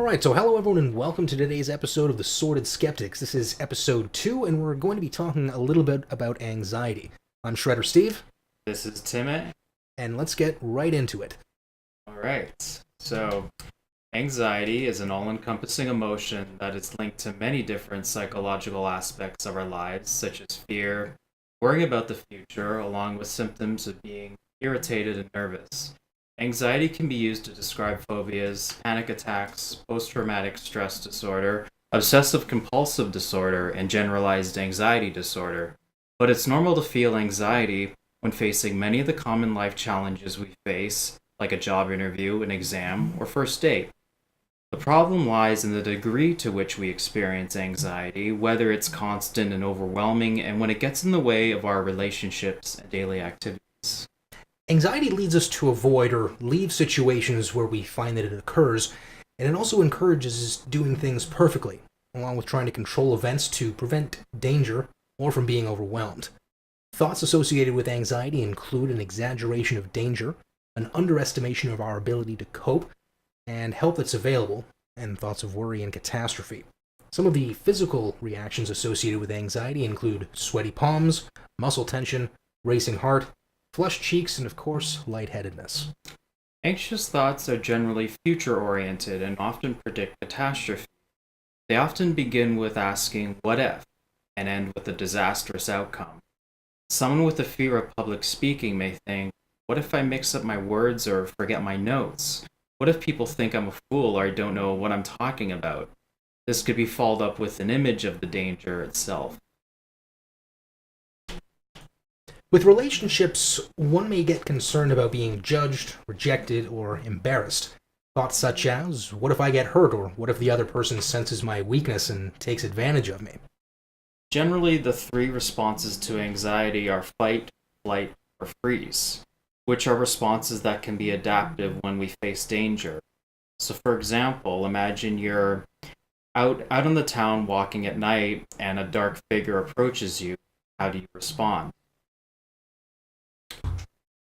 Alright, so hello everyone and welcome to today's episode of The Sordid Skeptics. This is episode 2 and we're going to be talking a little bit about anxiety. I'm Shredder Steve. This is Timmy. And let's get right into it. Alright, so anxiety is an all-encompassing emotion that is linked to many different psychological aspects of our lives, such as fear, worrying about the future, along with symptoms of being irritated and nervous. Anxiety can be used to describe phobias, panic attacks, post-traumatic stress disorder, obsessive-compulsive disorder, and generalized anxiety disorder. But it's normal to feel anxiety when facing many of the common life challenges we face, like a job interview, an exam, or first date. The problem lies in the degree to which we experience anxiety, whether it's constant and overwhelming, and when it gets in the way of our relationships and daily activities. Anxiety leads us to avoid or leave situations where we find that it occurs, and it also encourages doing things perfectly, along with trying to control events to prevent danger or from being overwhelmed. Thoughts associated with anxiety include an exaggeration of danger, an underestimation of our ability to cope, and help that's available, and thoughts of worry and catastrophe. Some of the physical reactions associated with anxiety include sweaty palms, muscle tension, racing heart, flushed cheeks, and of course, lightheadedness. Anxious thoughts are generally future-oriented and often predict catastrophe. They often begin with asking, what if, and end with a disastrous outcome. Someone with a fear of public speaking may think, what if I mix up my words or forget my notes? What if people think I'm a fool or I don't know what I'm talking about? This could be followed up with an image of the danger itself. With relationships, one may get concerned about being judged, rejected, or embarrassed. Thoughts such as, what if I get hurt, or what if the other person senses my weakness and takes advantage of me? Generally, the three responses to anxiety are fight, flight, or freeze, which are responses that can be adaptive when we face danger. So for example, imagine you're out on the town walking at night and a dark figure approaches you. How do you respond?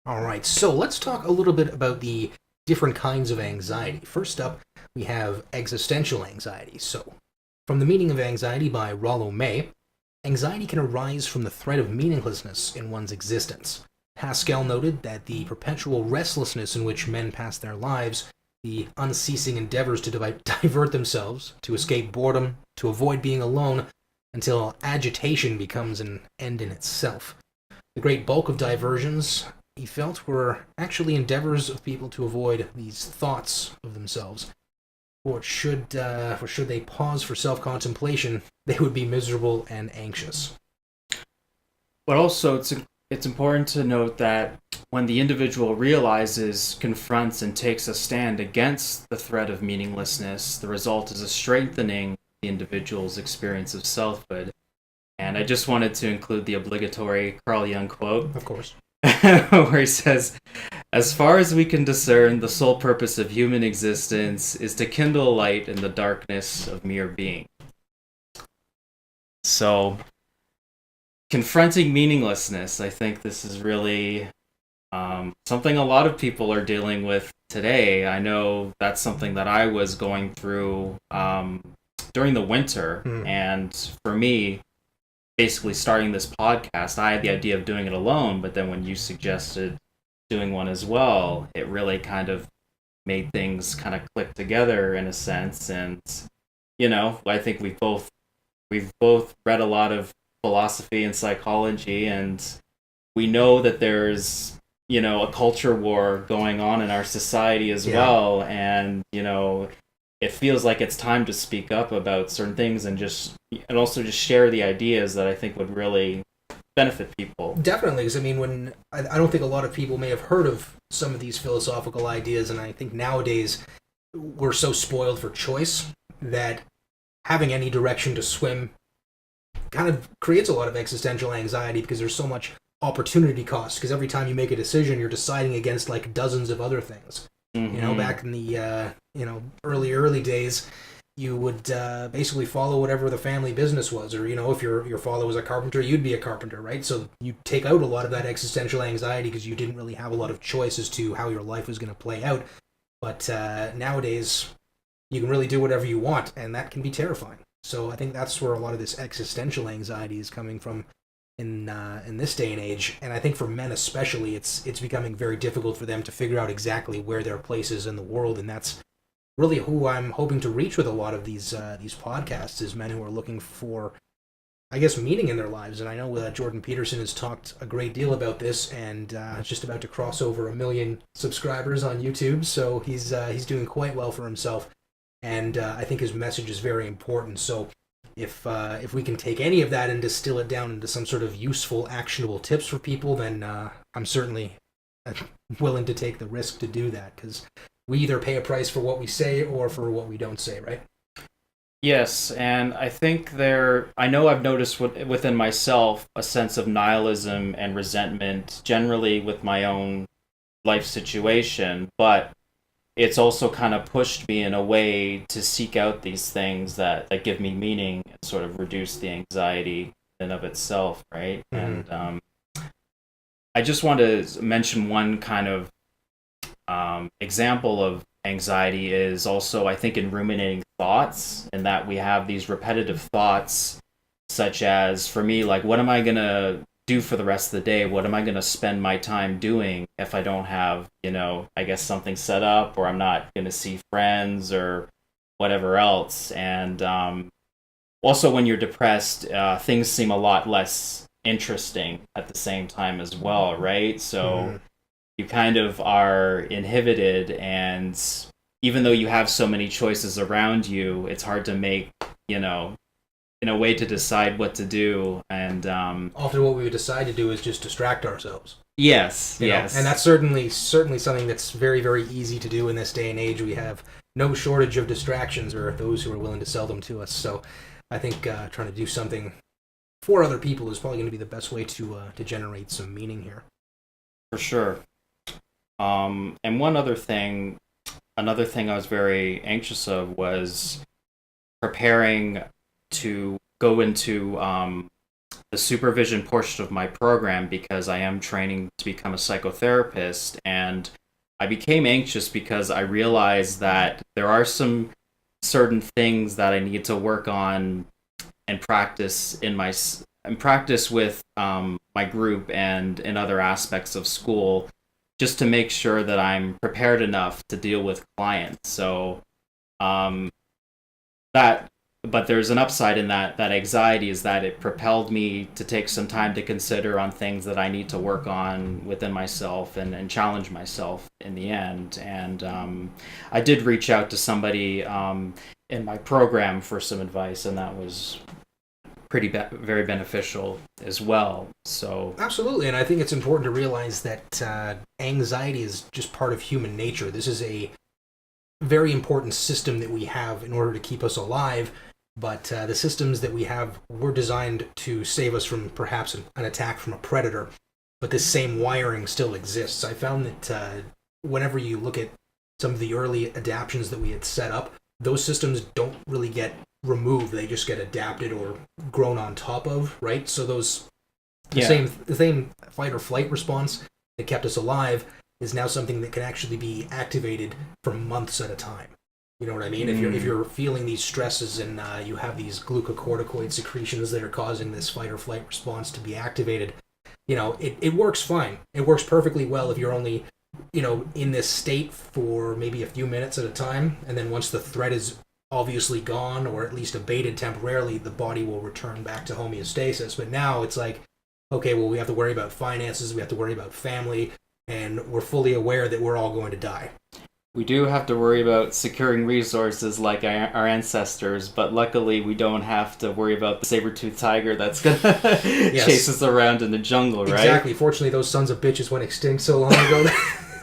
Alright, so let's talk a little bit about the different kinds of anxiety. First up, we have existential anxiety. So, from The Meaning of Anxiety by Rollo May, anxiety can arise from the threat of meaninglessness in one's existence. Pascal noted that the perpetual restlessness in which men pass their lives, the unceasing endeavors to divert themselves, to escape boredom, to avoid being alone, until agitation becomes an end in itself. The great bulk of diversions, he felt, were actually endeavors of people to avoid these thoughts of themselves. For should they pause for self-contemplation, they would be miserable and anxious. But also, it's important to note that when the individual realizes, confronts, and takes a stand against the threat of meaninglessness, the result is a strengthening of the individual's experience of selfhood. And I just wanted to include the obligatory Carl Jung quote. Of course. Where he says, as far as we can discern, the sole purpose of human existence is to kindle light in the darkness of mere being. So, confronting meaninglessness, I think this is really something a lot of people are dealing with today. I know that's something that I was going through during the winter, and for me, basically starting this podcast, I had the idea of doing it alone, but then when you suggested doing one as well, it really kind of made things kind of click together in a sense. And, you know, I think we've both read a lot of philosophy and psychology, and we know that there's, you know, a culture war going on in our society as well. And, you know, it feels like it's time to speak up about certain things and also just share the ideas that I think would really benefit people. Definitely, because I mean, I don't think a lot of people may have heard of some of these philosophical ideas, and I think nowadays we're so spoiled for choice that having any direction to swim kind of creates a lot of existential anxiety because there's so much opportunity cost, because every time you make a decision, you're deciding against like dozens of other things. You know, back in the early days, you would basically follow whatever the family business was, or if your father was a carpenter, you'd be a carpenter, right? So you take out a lot of that existential anxiety because you didn't really have a lot of choice as to how your life was going to play out. But nowadays, you can really do whatever you want, and that can be terrifying. So I think that's where a lot of this existential anxiety is coming from in this day and age. And I think for men especially, it's becoming very difficult for them to figure out exactly where their place is in the world, and that's really who I'm hoping to reach with a lot of these podcasts, is men who are looking for, I guess, meaning in their lives. And I know Jordan Peterson has talked a great deal about this, and is just about to cross over 1 million subscribers on YouTube, so he's doing quite well for himself. And I think his message is very important. So if we can take any of that and distill it down into some sort of useful, actionable tips for people, then I'm certainly willing to take the risk to do that, because we either pay a price for what we say or for what we don't say, right? Yes, and I think I know I've noticed within myself a sense of nihilism and resentment generally with my own life situation, but it's also kind of pushed me in a way to seek out these things that give me meaning and sort of reduce the anxiety in of itself, right? Mm-hmm. And I just want to mention one kind of example of anxiety is also, I think, in ruminating thoughts, and that we have these repetitive thoughts, such as, for me, like, what am I going to do for the rest of the day? What am I going to spend my time doing if I don't have, I guess, something set up, or I'm not going to see friends or whatever else? And also, when you're depressed, things seem a lot less interesting at the same time as well, right? So you kind of are inhibited, and even though you have so many choices around you, it's hard to make, in a way to decide what to do. And often what we would decide to do is just distract ourselves. Yes. And that's certainly something that's very, very easy to do in this day and age. We have no shortage of distractions, or those who are willing to sell them to us. So I think trying to do something for other people is probably going to be the best way to generate some meaning here. For sure. And another thing I was very anxious of was preparing to go into the supervision portion of my program, because I am training to become a psychotherapist, and I became anxious because I realized that there are some certain things that I need to work on and practice with my group and in other aspects of school, just to make sure that I'm prepared enough to deal with clients. So but there's an upside in that anxiety is that it propelled me to take some time to consider on things that I need to work on within myself and challenge myself in the end. And I did reach out to somebody in my program for some advice, and that was very beneficial as well. So absolutely, and I think it's important to realize that anxiety is just part of human nature. This is a very important system that we have in order to keep us alive, but the systems that we have were designed to save us from perhaps an attack from a predator, but this same wiring still exists. I found that whenever you look at some of the early adaptions that we had set up, those systems don't really get removed, they just get adapted or grown on top of, right? So the same fight or flight response that kept us alive is now something that can actually be activated for months at a time. You know what I mean? If you're feeling these stresses and you have these glucocorticoid secretions that are causing this fight or flight response to be activated, it works fine. It works perfectly well if you're only in this state for maybe a few minutes at a time, and then once the threat is obviously gone, or at least abated temporarily, the body will return back to homeostasis. But now it's like, okay, well, we have to worry about finances, we have to worry about family, and we're fully aware that we're all going to die. We do have to worry about securing resources like our ancestors, but luckily we don't have to worry about the saber-toothed tiger that's going to chase us around in the jungle, right? Exactly. Fortunately, those sons of bitches went extinct so long ago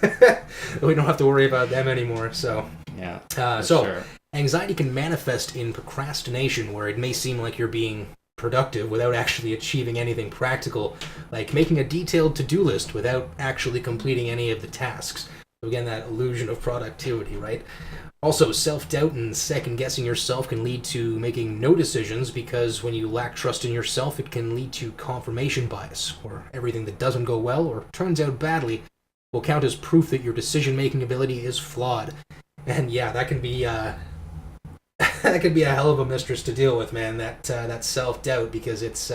that we don't have to worry about them anymore. So, yeah. Sure. Anxiety can manifest in procrastination, where it may seem like you're being productive without actually achieving anything practical, like making a detailed to-do list without actually completing any of the tasks. So again, that illusion of productivity, right? Also, self-doubt and second-guessing yourself can lead to making no decisions, because when you lack trust in yourself, it can lead to confirmation bias, where everything that doesn't go well or turns out badly will count as proof that your decision-making ability is flawed. And yeah, that can be that could be a hell of a mistress to deal with, man. That self-doubt, because it's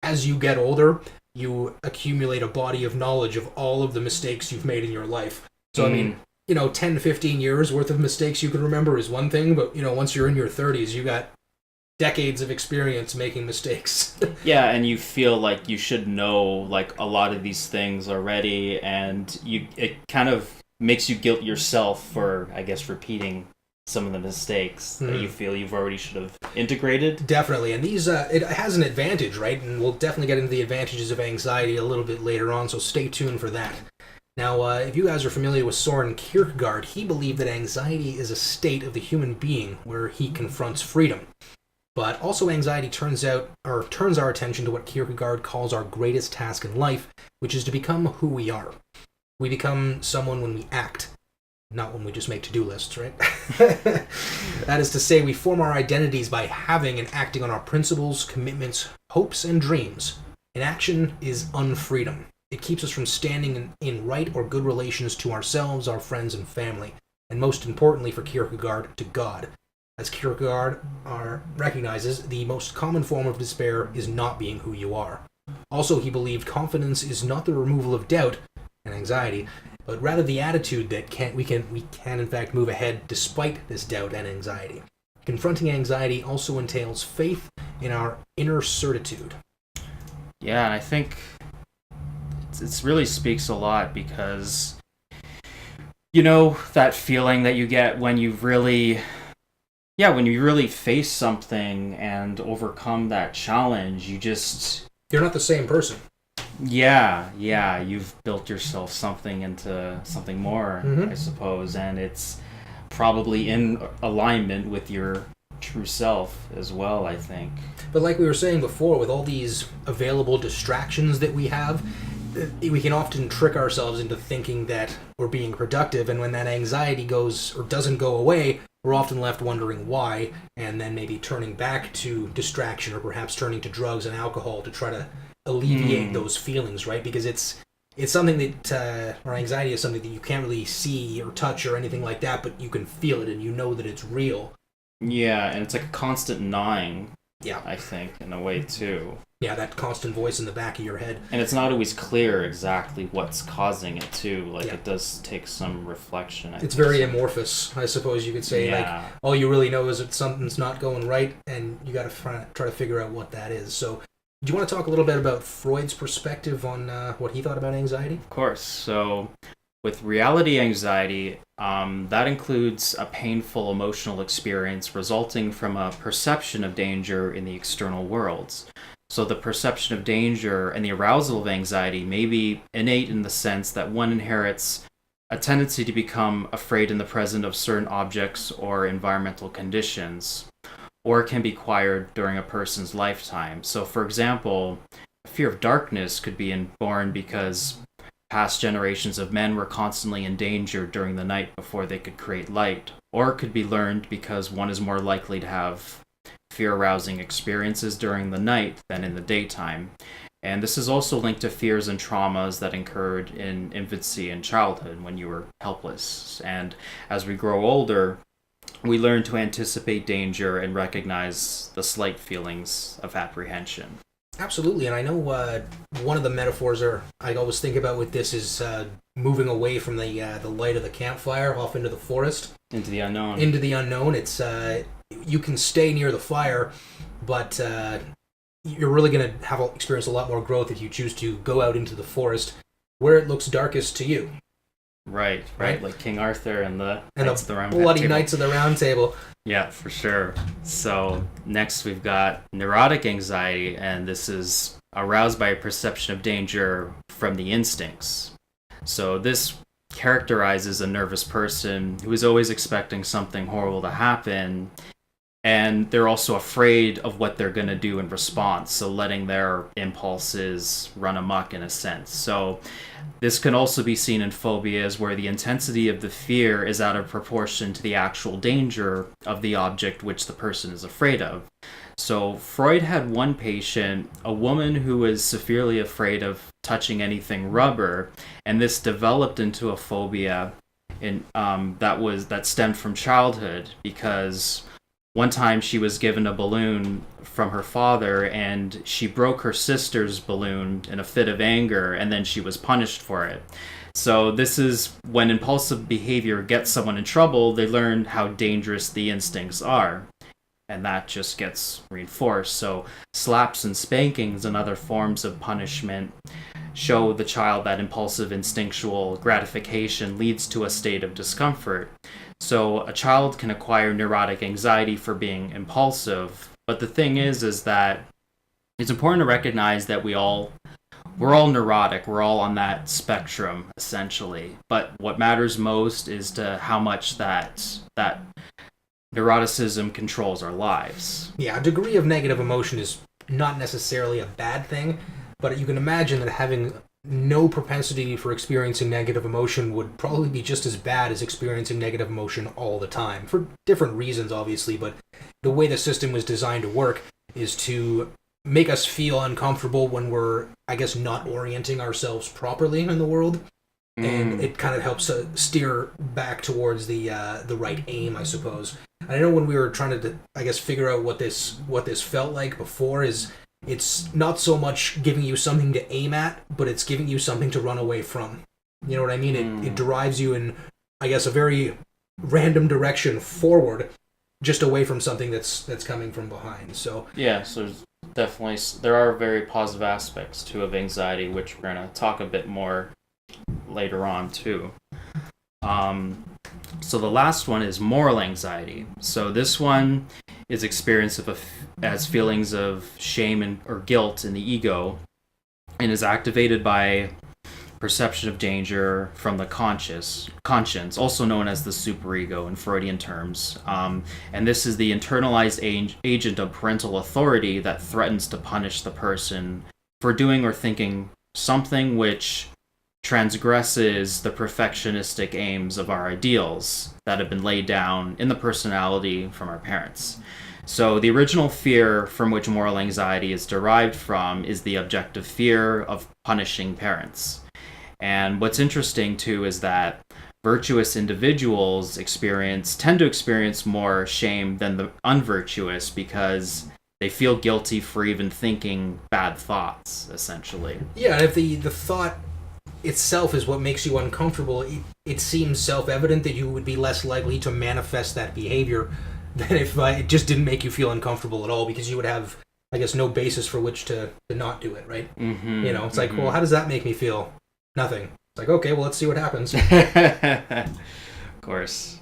as you get older, you accumulate a body of knowledge of all of the mistakes you've made in your life. So I mean, 10 to 15 years worth of mistakes you can remember is one thing, but once you're in your 30s, you got decades of experience making mistakes. Yeah, and you feel like you should know like a lot of these things already, and it kind of makes you guilt yourself for, I guess, repeating some of the mistakes that you feel you've already should have integrated. Definitely, and these it has an advantage, right? And we'll definitely get into the advantages of anxiety a little bit later on, so stay tuned for that. Now, if you guys are familiar with Soren Kierkegaard, he believed that anxiety is a state of the human being where he confronts freedom. But also anxiety turns our attention to what Kierkegaard calls our greatest task in life, which is to become who we are. We become someone when we act, not when we just make to-do lists, right? That is to say, we form our identities by having and acting on our principles, commitments, hopes, and dreams. Inaction is unfreedom. It keeps us from standing in right or good relations to ourselves, our friends, and family, and most importantly for Kierkegaard, to God. As Kierkegaard recognizes, the most common form of despair is not being who you are. Also, he believed confidence is not the removal of doubt and anxiety, but rather the attitude that we can in fact move ahead despite this doubt and anxiety. Confronting anxiety also entails faith in our inner certitude. Yeah, and I think it really speaks a lot because, that feeling that you get when you really face something and overcome that challenge, you're not the same person. Yeah, you've built yourself something into something more, I suppose, and it's probably in alignment with your true self as well, I think. But like we were saying before, with all these available distractions that we have, we can often trick ourselves into thinking that we're being productive, and when that anxiety goes or doesn't go away, we're often left wondering why, and then maybe turning back to distraction or perhaps turning to drugs and alcohol to try to alleviate those feelings, right? Because it's something that, or anxiety is something that you can't really see or touch or anything like that, but you can feel it and you know that it's real. Yeah, and it's like a constant gnawing, yeah, I think, in a way, too. Yeah, that constant voice in the back of your head. And it's not always clear exactly what's causing it, too. Like, it does take some reflection. It's very amorphous, I suppose you could say. Yeah. Like, all you really know is that something's not going right, and you got to try to figure out what that is. So, do you want to talk a little bit about Freud's perspective on what he thought about anxiety? Of course. So, with reality anxiety, that includes a painful emotional experience resulting from a perception of danger in the external worlds. So the perception of danger and the arousal of anxiety may be innate in the sense that one inherits a tendency to become afraid in the presence of certain objects or environmental conditions, or it can be acquired during a person's lifetime. So, for example, a fear of darkness could be born because past generations of men were constantly in danger during the night before they could create light, or it could be learned because one is more likely to have fear-arousing experiences during the night than in the daytime. And this is also linked to fears and traumas that occurred in infancy and childhood when you were helpless. And as we grow older, we learn to anticipate danger and recognize the slight feelings of apprehension. Absolutely, and I know one of the metaphors I always think about with this is moving away from the light of the campfire off into the forest. Into the unknown. Into the unknown. It's you can stay near the fire, but you're really going to experience a lot more growth if you choose to go out into the forest where it looks darkest to you. Right. Like King Arthur and the bloody Knights of the Round Table. Yeah, for sure. So next we've got neurotic anxiety, and this is aroused by a perception of danger from the instincts. So this characterizes a nervous person who is always expecting something horrible to happen, and they're also afraid of what they're going to do in response, so letting their impulses run amok in a sense. So this can also be seen in phobias where the intensity of the fear is out of proportion to the actual danger of the object which the person is afraid of. So Freud had one patient, a woman who was severely afraid of touching anything rubber, and this developed into a phobia that stemmed from childhood because one time she was given a balloon from her father, and she broke her sister's balloon in a fit of anger, and then she was punished for it. So this is when impulsive behavior gets someone in trouble, they learn how dangerous the instincts are. And that just gets reinforced. So slaps and spankings and other forms of punishment show the child that impulsive instinctual gratification leads to a state of discomfort. So a child can acquire neurotic anxiety for being impulsive, but the thing is that it's important to recognize that we're all neurotic. We're all on that spectrum, essentially. But what matters most is to how much that neuroticism controls our lives. Yeah, a degree of negative emotion is not necessarily a bad thing, but you can imagine that having no propensity for experiencing negative emotion would probably be just as bad as experiencing negative emotion all the time, for different reasons, obviously, but the way the system was designed to work is to make us feel uncomfortable when we're, I guess, not orienting ourselves properly in the world. And it kind of helps steer back towards the right aim, I suppose. And I know when we were trying to, I guess, figure out what this felt like before, is it's not so much giving you something to aim at, but it's giving you something to run away from. You know what I mean? It drives you in, I guess, a very random direction forward, just away from something that's coming from behind. So yeah, so there are very positive aspects of anxiety, which we're going to talk a bit more later on too. So the last one is moral anxiety. So this one is experience as feelings of shame or guilt in the ego, and is activated by perception of danger from the conscience, also known as the superego in Freudian terms. And this is the internalized agent of parental authority that threatens to punish the person for doing or thinking something which transgresses the perfectionistic aims of our ideals that have been laid down in the personality from our parents. So the original fear from which moral anxiety is derived from is the objective fear of punishing parents. And what's interesting too is that virtuous individuals tend to experience more shame than the unvirtuous, because they feel guilty for even thinking bad thoughts, essentially. Yeah, and if the thought itself is what makes you uncomfortable, it seems self-evident that you would be less likely to manifest that behavior than if it just didn't make you feel uncomfortable at all, because you would have, I guess, no basis for which to not do it, right? Mm-hmm, you know, it's like, well, how does that make me feel? Nothing. It's like, okay, well, let's see what happens. Of course.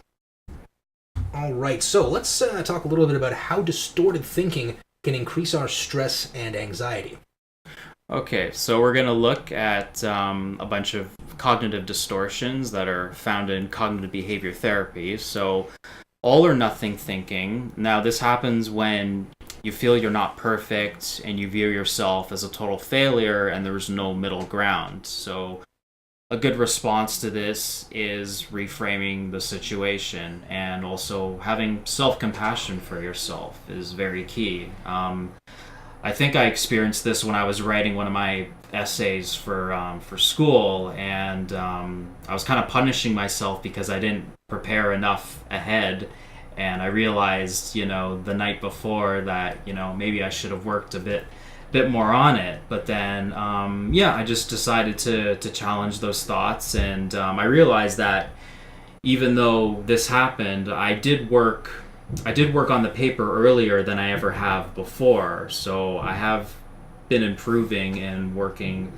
All right, so let's talk a little bit about how distorted thinking can increase our stress and anxiety. Okay, so we're going to look at a bunch of cognitive distortions that are found in cognitive behavior therapy. So all or nothing thinking. Now, this happens when you feel you're not perfect and you view yourself as a total failure and there's no middle ground. So a good response to this is reframing the situation, and also having self-compassion for yourself is very key. I think I experienced this when I was writing one of my essays for school, and I was kind of punishing myself because I didn't prepare enough ahead, and I realized, the night before that, maybe I should have worked a bit more on it. But then, I just decided to challenge those thoughts, and I realized that even though this happened, I did work on the paper earlier than I ever have before. So I have been improving and working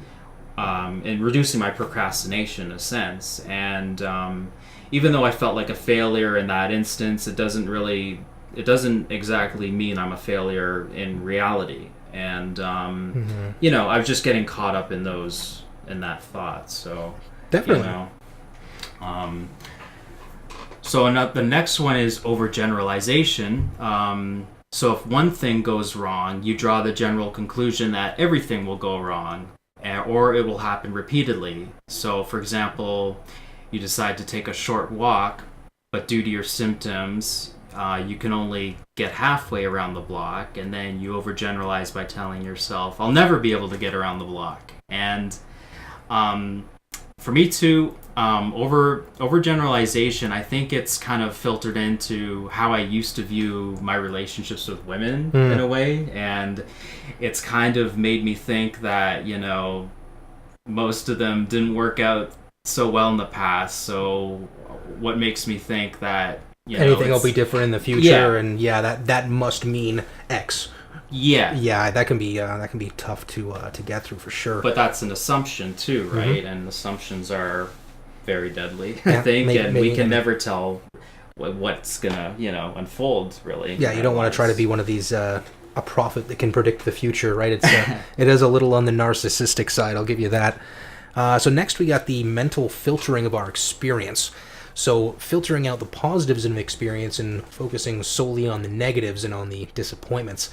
and reducing my procrastination in a sense. And even though I felt like a failure in that instance, it doesn't exactly mean I'm a failure in reality. And I was just getting caught up in that thought. So definitely. So the next one is overgeneralization. So if one thing goes wrong, you draw the general conclusion that everything will go wrong, or it will happen repeatedly. So, for example, you decide to take a short walk, but due to your symptoms, you can only get halfway around the block, and then you overgeneralize by telling yourself, I'll never be able to get around the block. And for me too, overgeneralization, I think it's kind of filtered into how I used to view my relationships with women in a way, and it's kind of made me think that, most of them didn't work out so well in the past. So what makes me think that anything will be different in the future, and that must mean X. Yeah, that can be tough to get through for sure. But that's an assumption too, right? And assumptions are very deadly, I think, and we can never tell what's gonna unfold, really. Yeah, you don't want to try to be one of these a prophet that can predict the future, right? It's it is a little on the narcissistic side, I'll give you that. So next we got the mental filtering of our experience. So filtering out the positives in an experience and focusing solely on the negatives and on the disappointments.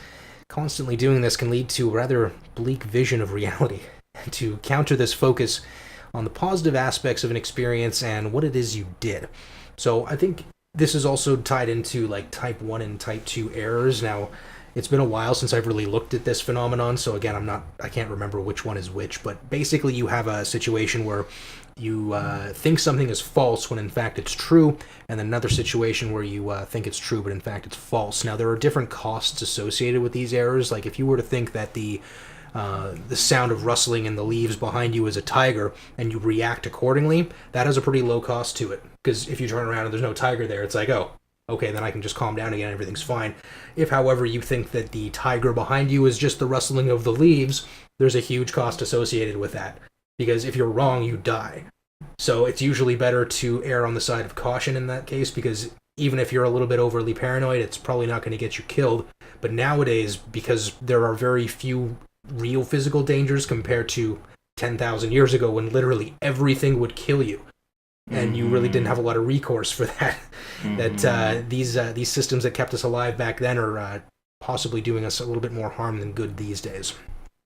Constantly doing this can lead to a rather bleak vision of reality. To counter this, focus on the positive aspects of an experience and what it is you did. So I think this is also tied into like type 1 and type 2 errors. Now, it's been a while since I've really looked at this phenomenon, so again, I can't remember which one is which, but basically you have a situation where you think something is false when in fact it's true, and then another situation where you think it's true but in fact it's false. Now, there are different costs associated with these errors. Like if you were to think that the sound of rustling in the leaves behind you is a tiger and you react accordingly, that has a pretty low cost to it, because if you turn around and there's no tiger there, it's like, oh, okay, then I can just calm down again, everything's fine. If, however, you think that the tiger behind you is just the rustling of the leaves, there's a huge cost associated with that. Because if you're wrong, you die. So it's usually better to err on the side of caution in that case, because even if you're a little bit overly paranoid, it's probably not going to get you killed. But nowadays, because there are very few real physical dangers compared to 10,000 years ago when literally everything would kill you, and you really didn't have a lot of recourse for that. That these systems that kept us alive back then are possibly doing us a little bit more harm than good these days.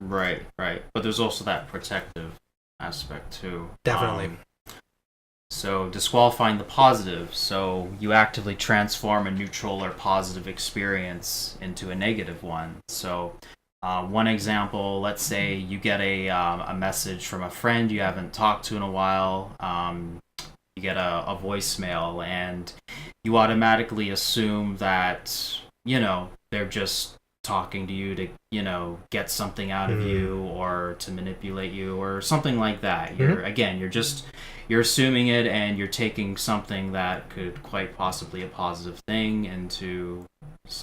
Right. But there's also that protective aspect too. Definitely. So disqualifying the positive. So you actively transform a neutral or positive experience into a negative one. So one example, let's say you get a message from a friend you haven't talked to in a while. You get a voicemail, and you automatically assume that, they're just talking to you to, get something out of you or to manipulate you or something like that. You're assuming it, and you're taking something that could quite possibly a positive thing into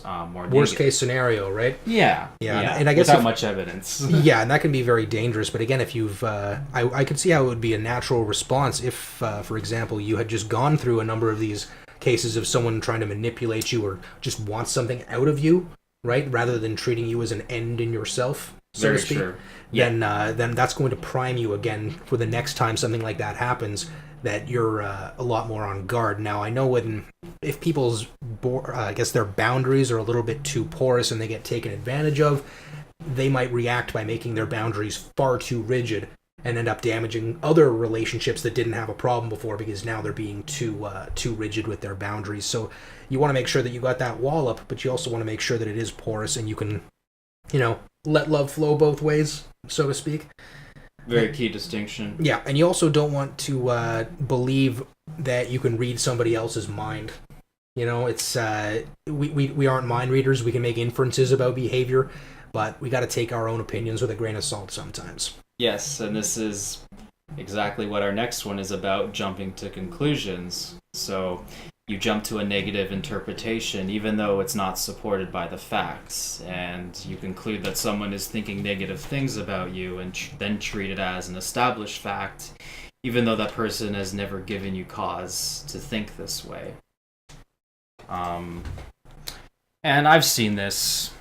more worst case scenario, right? Yeah. And I guess without much evidence. Yeah, and that can be very dangerous. But again, if you've, I could see how it would be a natural response if, for example, you had just gone through a number of these cases of someone trying to manipulate you or just want something out of you, right? Rather than treating you as an end in yourself, so to speak. Sure. Yeah. Then that's going to prime you again for the next time something like that happens, that you're a lot more on guard. Now, I know if people's, I guess their boundaries are a little bit too porous and they get taken advantage of, they might react by making their boundaries far too rigid and end up damaging other relationships that didn't have a problem before, because now they're being too rigid with their boundaries. So you want to make sure that you got that wall up, but you also want to make sure that it is porous and you can, let love flow both ways, so to speak. Very key distinction. Yeah, and you also don't want to believe that you can read somebody else's mind. It's we aren't mind readers. We can make inferences about behavior, but we got to take our own opinions with a grain of salt sometimes. Yes, and this is exactly what our next one is about, jumping to conclusions. So you jump to a negative interpretation even though it's not supported by the facts, and you conclude that someone is thinking negative things about you and then treat it as an established fact even though that person has never given you cause to think this way. And I've seen this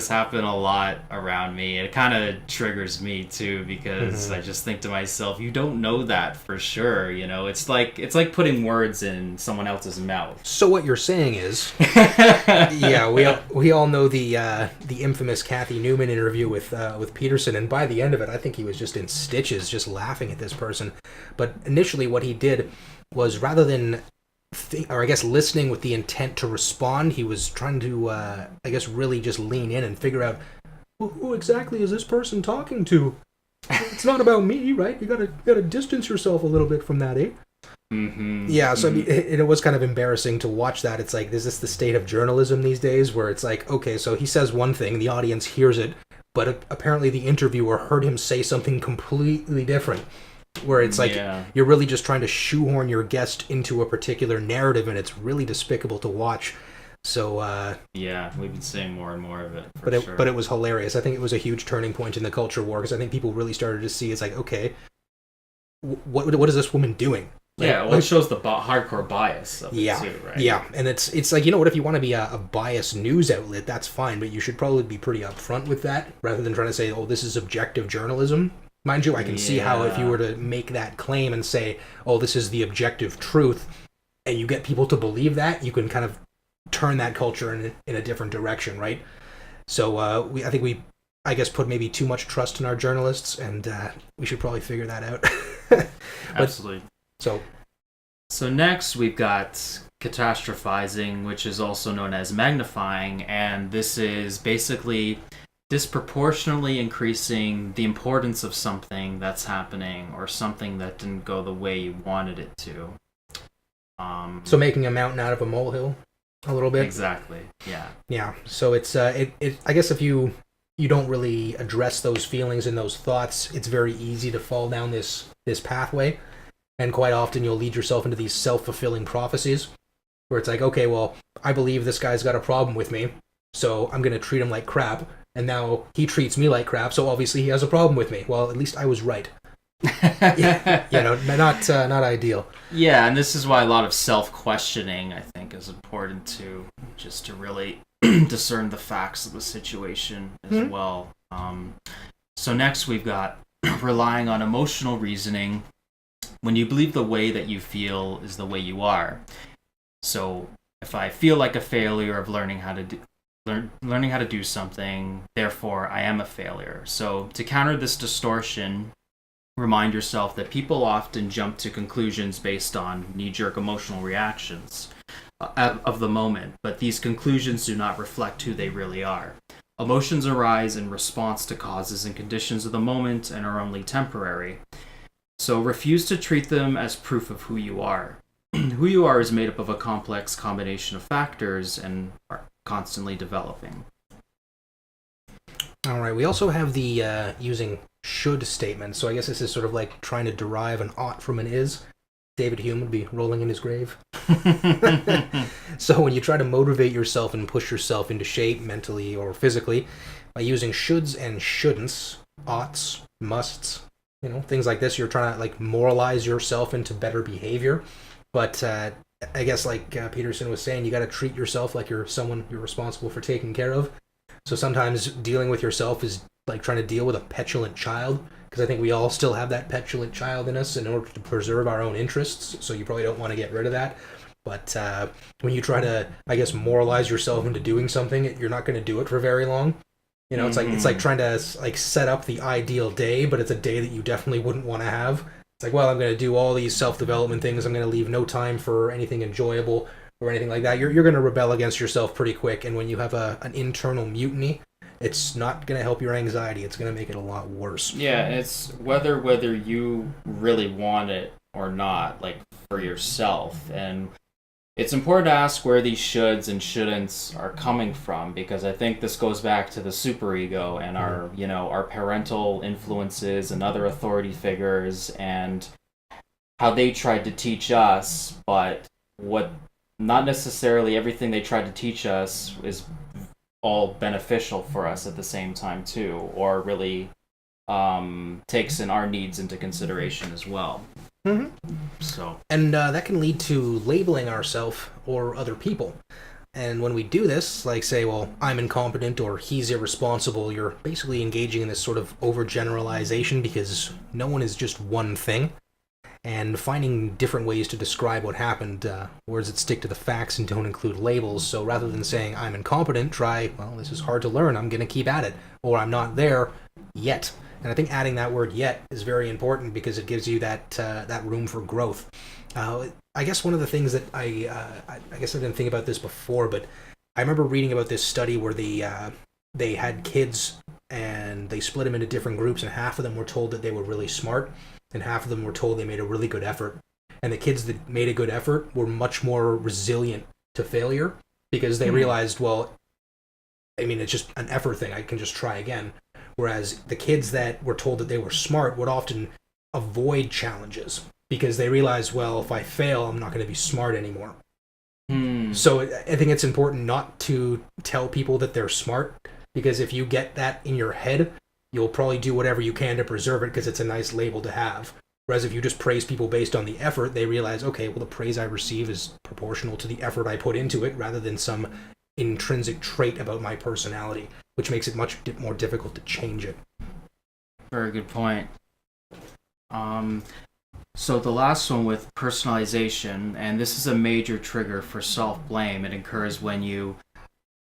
happen a lot around me. It kind of triggers me too, because I just think to myself, you don't know that for sure. It's like putting words in someone else's mouth. So what you're saying is, yeah, we all know the infamous Kathy Newman interview with Peterson, and by the end of it, I think he was just in stitches, just laughing at this person. But initially, what he did was, rather than listening with the intent to respond, he was trying to, really just lean in and figure out, well, who exactly is this person talking to? It's not about me, right? You gotta distance yourself a little bit from that, eh? Yeah, so I mean, it was kind of embarrassing to watch that. It's like, is this the state of journalism these days, where it's like, okay, so he says one thing, the audience hears it, but apparently the interviewer heard him say something completely different. Where it's like Yeah. you're really just trying to shoehorn your guest into a particular narrative, and it's really despicable to watch. So, Yeah, we've been seeing more and more of it, for but sure. it was hilarious. I think it was a huge turning point in the culture war, because I think people really started to see, it's like, okay, what is this woman doing? Yeah, well, it shows the hardcore bias of it too, right? Yeah, and it's like, you know what, if you want to be a biased news outlet, that's fine, but you should probably be pretty upfront with that, rather than trying to say, oh, this is objective journalism. Mind you, I can see how if you were to make that claim and say, oh, this is the objective truth, and you get people to believe that, you can kind of turn that culture in a different direction, right? So I think we, I guess, put maybe too much trust in our journalists, and we should probably figure that out. Absolutely. So next we've got catastrophizing, which is also known as magnifying, and this is basically disproportionately increasing the importance of something that's happening or something that didn't go the way you wanted it to. So making a mountain out of a molehill, a little bit. Exactly. Yeah. Yeah. So it's I guess if you don't really address those feelings and those thoughts, it's very easy to fall down this pathway, and quite often you'll lead yourself into these self-fulfilling prophecies, where it's like, okay, well, I believe this guy's got a problem with me, so I'm going to treat him like crap, and now he treats me like crap, so obviously he has a problem with me. Well, at least I was right. Yeah, not ideal. Yeah, and this is why a lot of self-questioning, I think, is important too, just to really discern the facts of the situation as well. So next we've got relying on emotional reasoning. When you believe the way that you feel is the way you are. So if I feel like a failure of learning how to do something, therefore I am a failure. So to counter this distortion, remind yourself that people often jump to conclusions based on knee-jerk emotional reactions of the moment, but these conclusions do not reflect who they really are. Emotions arise in response to causes and conditions of the moment and are only temporary. So refuse to treat them as proof of who you are. Who you are is made up of a complex combination of factors and are constantly developing. All right. We also have the using should statement. So I guess this is sort of like trying to derive an ought from an is. David Hume would be rolling in his grave. So when you try to motivate yourself and push yourself into shape mentally or physically by using shoulds and shouldn'ts, oughts, musts, things like this, you're trying to like moralize yourself into better behavior. But I guess like Peterson was saying, you got to treat yourself like you're someone you're responsible for taking care of. So sometimes dealing with yourself is like trying to deal with a petulant child, because I think we all still have that petulant child in us in order to preserve our own interests. So you probably don't want to get rid of that. But when you try to, I guess, moralize yourself into doing something, you're not going to do it for very long. It's like trying to like set up the ideal day, but it's a day that you definitely wouldn't want to have. It's like, well, I'm going to do all these self-development things. I'm going to leave no time for anything enjoyable or anything like that. You're going to rebel against yourself pretty quick, and when you have an internal mutiny, it's not going to help your anxiety. It's going to make it a lot worse. Yeah, it's whether you really want it or not, like for yourself. And it's important to ask where these shoulds and shouldn'ts are coming from, because I think this goes back to the superego and our parental influences and other authority figures and how they tried to teach us, but not necessarily everything they tried to teach us is all beneficial for us at the same time too, or really takes in our needs into consideration as well. And that can lead to labeling ourselves or other people. And when we do this, like say, well, I'm incompetent or he's irresponsible, you're basically engaging in this sort of overgeneralization, because no one is just one thing. And finding different ways to describe what happened, words that stick to the facts and don't include labels. So rather than saying I'm incompetent, try, well, this is hard to learn, I'm going to keep at it. Or I'm not there yet. And I think adding that word yet is very important, because it gives you that room for growth. I guess one of the things that I guess I didn't think about this before, but I remember reading about this study where they had kids and they split them into different groups, and half of them were told that they were really smart, and half of them were told they made a really good effort. And the kids that made a good effort were much more resilient to failure because they realized, well, I mean, it's just an effort thing. I can just try again. Whereas the kids that were told that they were smart would often avoid challenges because they realized, well, if I fail, I'm not going to be smart anymore. So I think it's important not to tell people that they're smart, because if you get that in your head, you'll probably do whatever you can to preserve it because it's a nice label to have. Whereas if you just praise people based on the effort, they realize, okay, well, the praise I receive is proportional to the effort I put into it rather than some intrinsic trait about my personality, which makes it much more difficult to change it. Very good point. So the last one with personalization, and this is a major trigger for self-blame. It occurs when you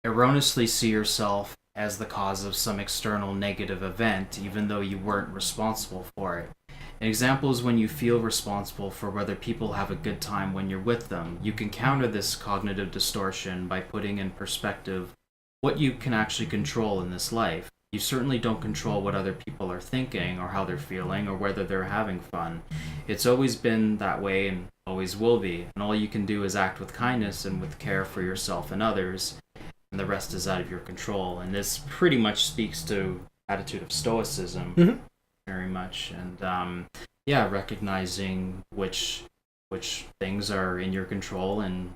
erroneously see yourself as the cause of some external negative event, even though you weren't responsible for it. An example is when you feel responsible for whether people have a good time when you're with them. You can counter this cognitive distortion by putting in perspective what you can actually control in this life. You certainly don't control what other people are thinking or how they're feeling or whether they're having fun. It's always been that way and always will be. And all you can do is act with kindness and with care for yourself and others. And the rest is out of your control. And this pretty much speaks to attitude of stoicism, very much. And recognizing which things are in your control and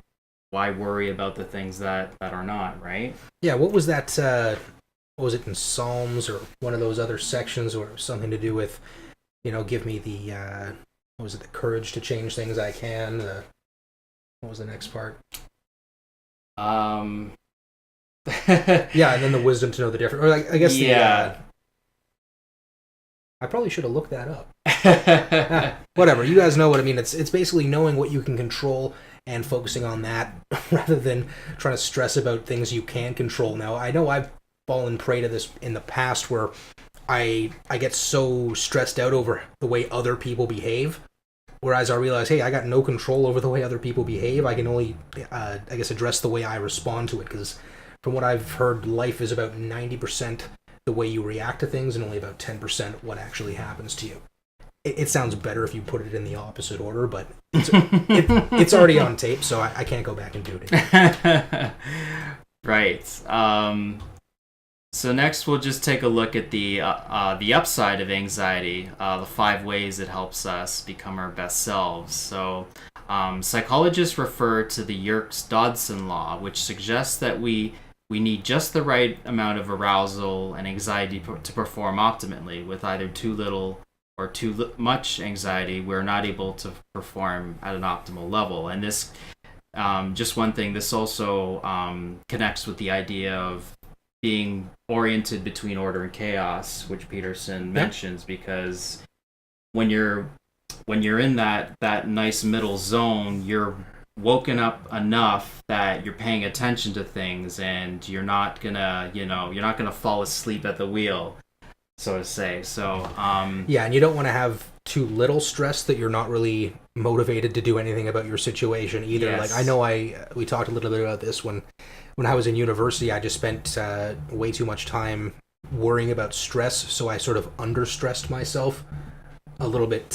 why worry about the things that are not, right? Yeah, what was that? What was it in Psalms or one of those other sections where it was something to do with, give me the, what was it, the courage to change things I can? What was the next part? Yeah, and then the wisdom to know the difference. Or I guess I probably should have looked that up. Whatever, you guys know what I mean. It's basically knowing what you can control and focusing on that rather than trying to stress about things you can't control. Now, I know I've fallen prey to this in the past where I get so stressed out over the way other people behave, whereas I realize, hey, I got no control over the way other people behave. I can only, address the way I respond to it, because from what I've heard, life is about 90% the way you react to things and only about 10% what actually happens to you. It sounds better if you put it in the opposite order, but it's already on tape, so I can't go back and do it again. Right. So next we'll just take a look at the upside of anxiety, the 5 ways it helps us become our best selves. So psychologists refer to the Yerkes-Dodson law, which suggests that we need just the right amount of arousal and anxiety to perform optimally. With either too little or too much anxiety, we're not able to perform at an optimal level. And this, just one thing, this also connects with the idea of being oriented between order and chaos, which Peterson mentions, because when you're in that nice middle zone, you're woken up enough that you're paying attention to things and you're not gonna fall asleep at the wheel, so to say. So and you don't want to have too little stress that you're not really motivated to do anything about your situation either. Yes. Like I know we talked a little bit about this when I was in university. I just spent way too much time worrying about stress, so I sort of understressed myself a little bit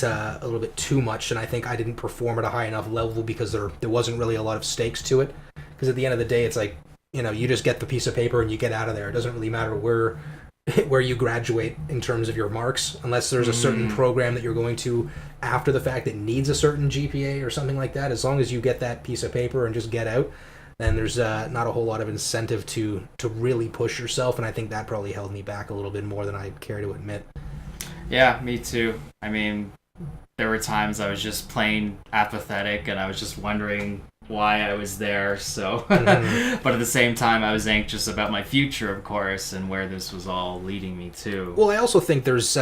too much, and I think I didn't perform at a high enough level because there wasn't really a lot of stakes to it. Because at the end of the day, it's like, you just get the piece of paper and you get out of there. It doesn't really matter where you graduate in terms of your marks, unless there's a certain program that you're going to after the fact that needs a certain GPA or something like that. As long as you get that piece of paper and just get out, then there's not a whole lot of incentive to really push yourself, and I think that probably held me back a little bit more than I care to admit. Yeah, me too. I mean, there were times I was just plain apathetic and I was just wondering why I was there. So, but at the same time, I was anxious about my future, of course, and where this was all leading me to. Well, I also think there's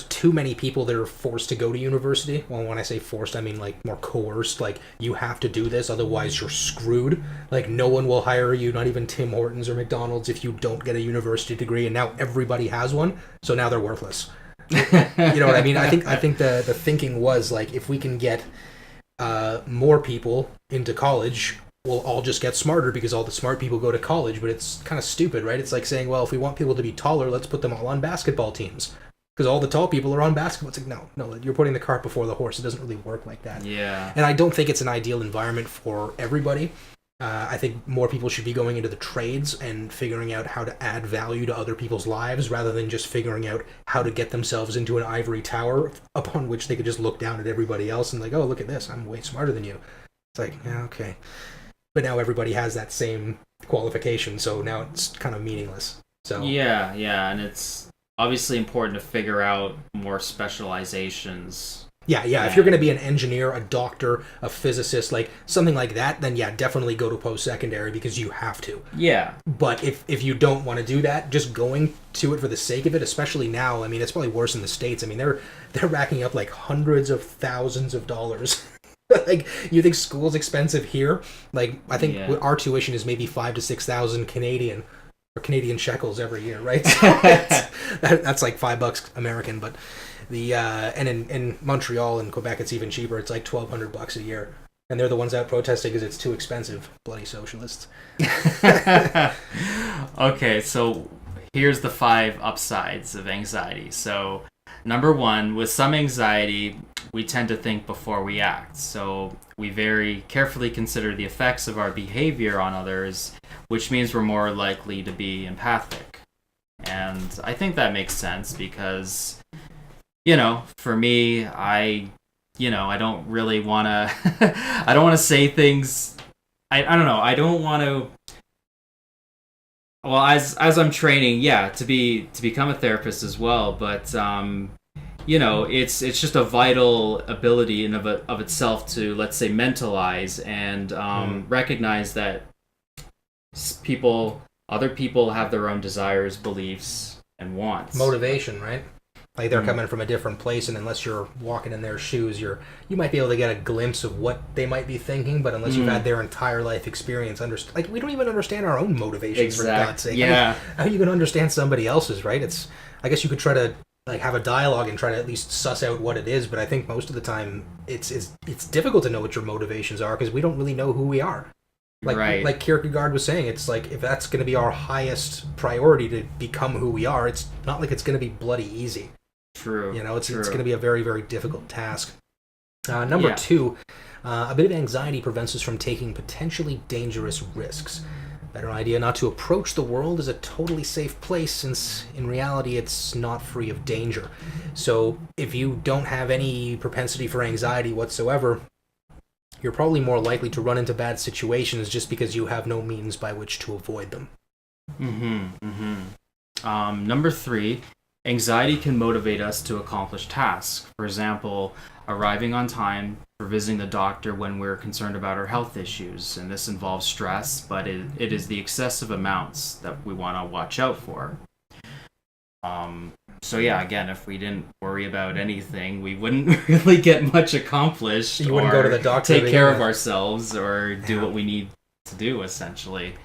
too many people that are forced to go to university. Well, when I say forced, I mean like more coerced. Like, you have to do this, otherwise you're screwed. Like, no one will hire you, not even Tim Hortons or McDonald's, if you don't get a university degree. And now everybody has one, so now they're worthless. You know what I mean? I think the thinking was like, if we can get more people into college, we'll all just get smarter because all the smart people go to college, but it's kind of stupid, right? It's like saying, well, if we want people to be taller, let's put them all on basketball teams because all the tall people are on basketball. It's like, no, you're putting the cart before the horse. It doesn't really work like that. Yeah. And I don't think it's an ideal environment for everybody. I think more people should be going into the trades and figuring out how to add value to other people's lives rather than just figuring out how to get themselves into an ivory tower upon which they could just look down at everybody else and like, oh, look at this, I'm way smarter than you. It's like, yeah, okay. But now everybody has that same qualification, so now it's kind of meaningless. So Yeah, and it's obviously important to figure out more specializations. Yeah. If you're going to be an engineer, a doctor, a physicist, like something like that, then yeah, definitely go to post-secondary because you have to. Yeah. But if you don't want to do that, just going to it for the sake of it, especially now, I mean, it's probably worse in the States. I mean, they're racking up like hundreds of thousands of dollars. Like, you think school's expensive here? Like, I think our tuition is maybe 5,000 to 6,000 Canadian or Canadian shekels every year, right? That's like $5 American, but the and in Montreal and Quebec it's even cheaper. It's like $1,200 a year, and they're the ones out protesting because it's too expensive. Bloody socialists. Okay, so here's the 5 upsides of anxiety. So, number 1, with some anxiety, we tend to think before we act. So we very carefully consider the effects of our behavior on others, which means we're more likely to be empathic. And I think that makes sense because, for me, I don't really want to, I don't want to say things, I don't know, I don't want to, well, as I'm training, to become a therapist as well, but, it's just a vital ability in of itself to, let's say, mentalize and recognize that other people have their own desires, beliefs, and wants. Motivation, right? Like they're coming from a different place, and unless you're walking in their shoes, you might be able to get a glimpse of what they might be thinking, but unless you've had their entire life experience, like we don't even understand our own motivations, for God's sake. Yeah. How are you going to understand somebody else's, right? I guess you could try to like have a dialogue and try to at least suss out what it is, but I think most of the time it's difficult to know what your motivations are because we don't really know who we are. Like Kierkegaard was saying, it's like if that's going to be our highest priority to become who we are, it's not like it's going to be bloody easy. True. It's going to be a very, very difficult task. Number 2, a bit of anxiety prevents us from taking potentially dangerous risks. Better idea not to approach the world as a totally safe place, since in reality it's not free of danger. So if you don't have any propensity for anxiety whatsoever, you're probably more likely to run into bad situations just because you have no means by which to avoid them. Number 3, anxiety can motivate us to accomplish tasks. For example, arriving on time for visiting the doctor when we're concerned about our health issues. And this involves stress, but it is the excessive amounts that we want to watch out for. So again, if we didn't worry about anything, we wouldn't really get much accomplished. You wouldn't go to the doctor, take care of ourselves, or do what we need to do, essentially.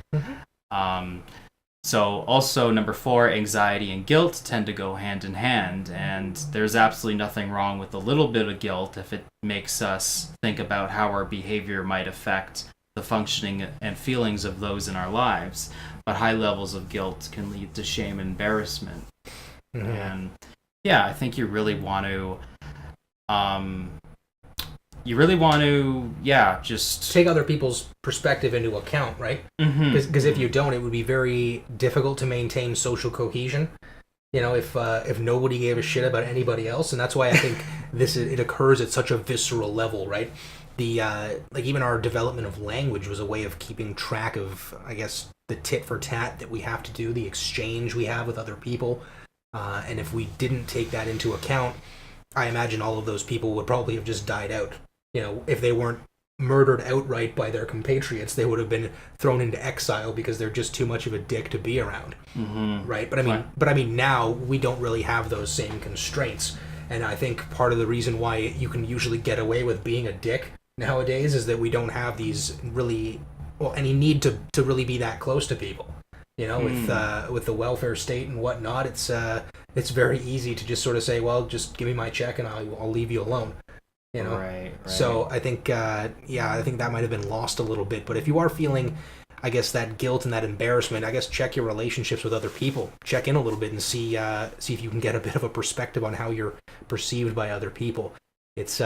So also, number 4, anxiety and guilt tend to go hand in hand, and there's absolutely nothing wrong with a little bit of guilt if it makes us think about how our behavior might affect the functioning and feelings of those in our lives. But high levels of guilt can lead to shame and embarrassment. And I think you really want to just take other people's perspective into account, right? Because if you don't, it would be very difficult to maintain social cohesion. If nobody gave a shit about anybody else, and that's why I think it occurs at such a visceral level, right? The even our development of language was a way of keeping track of, I guess, the tit for tat that we have to do, the exchange we have with other people, and if we didn't take that into account, I imagine all of those people would probably have just died out. If they weren't murdered outright by their compatriots, they would have been thrown into exile because they're just too much of a dick to be around, right? But I mean, now we don't really have those same constraints, and I think part of the reason why you can usually get away with being a dick nowadays is that we don't have these any need to really be that close to people. With the welfare state and whatnot, it's very easy to just sort of say, well, just give me my check and I'll leave you alone. you know. Right, So right. I think, I think that might have been lost a little bit. But if you are feeling, I guess, that guilt and that embarrassment, I guess check your relationships with other people. Check in a little bit and see if you can get a bit of a perspective on how you're perceived by other people. It's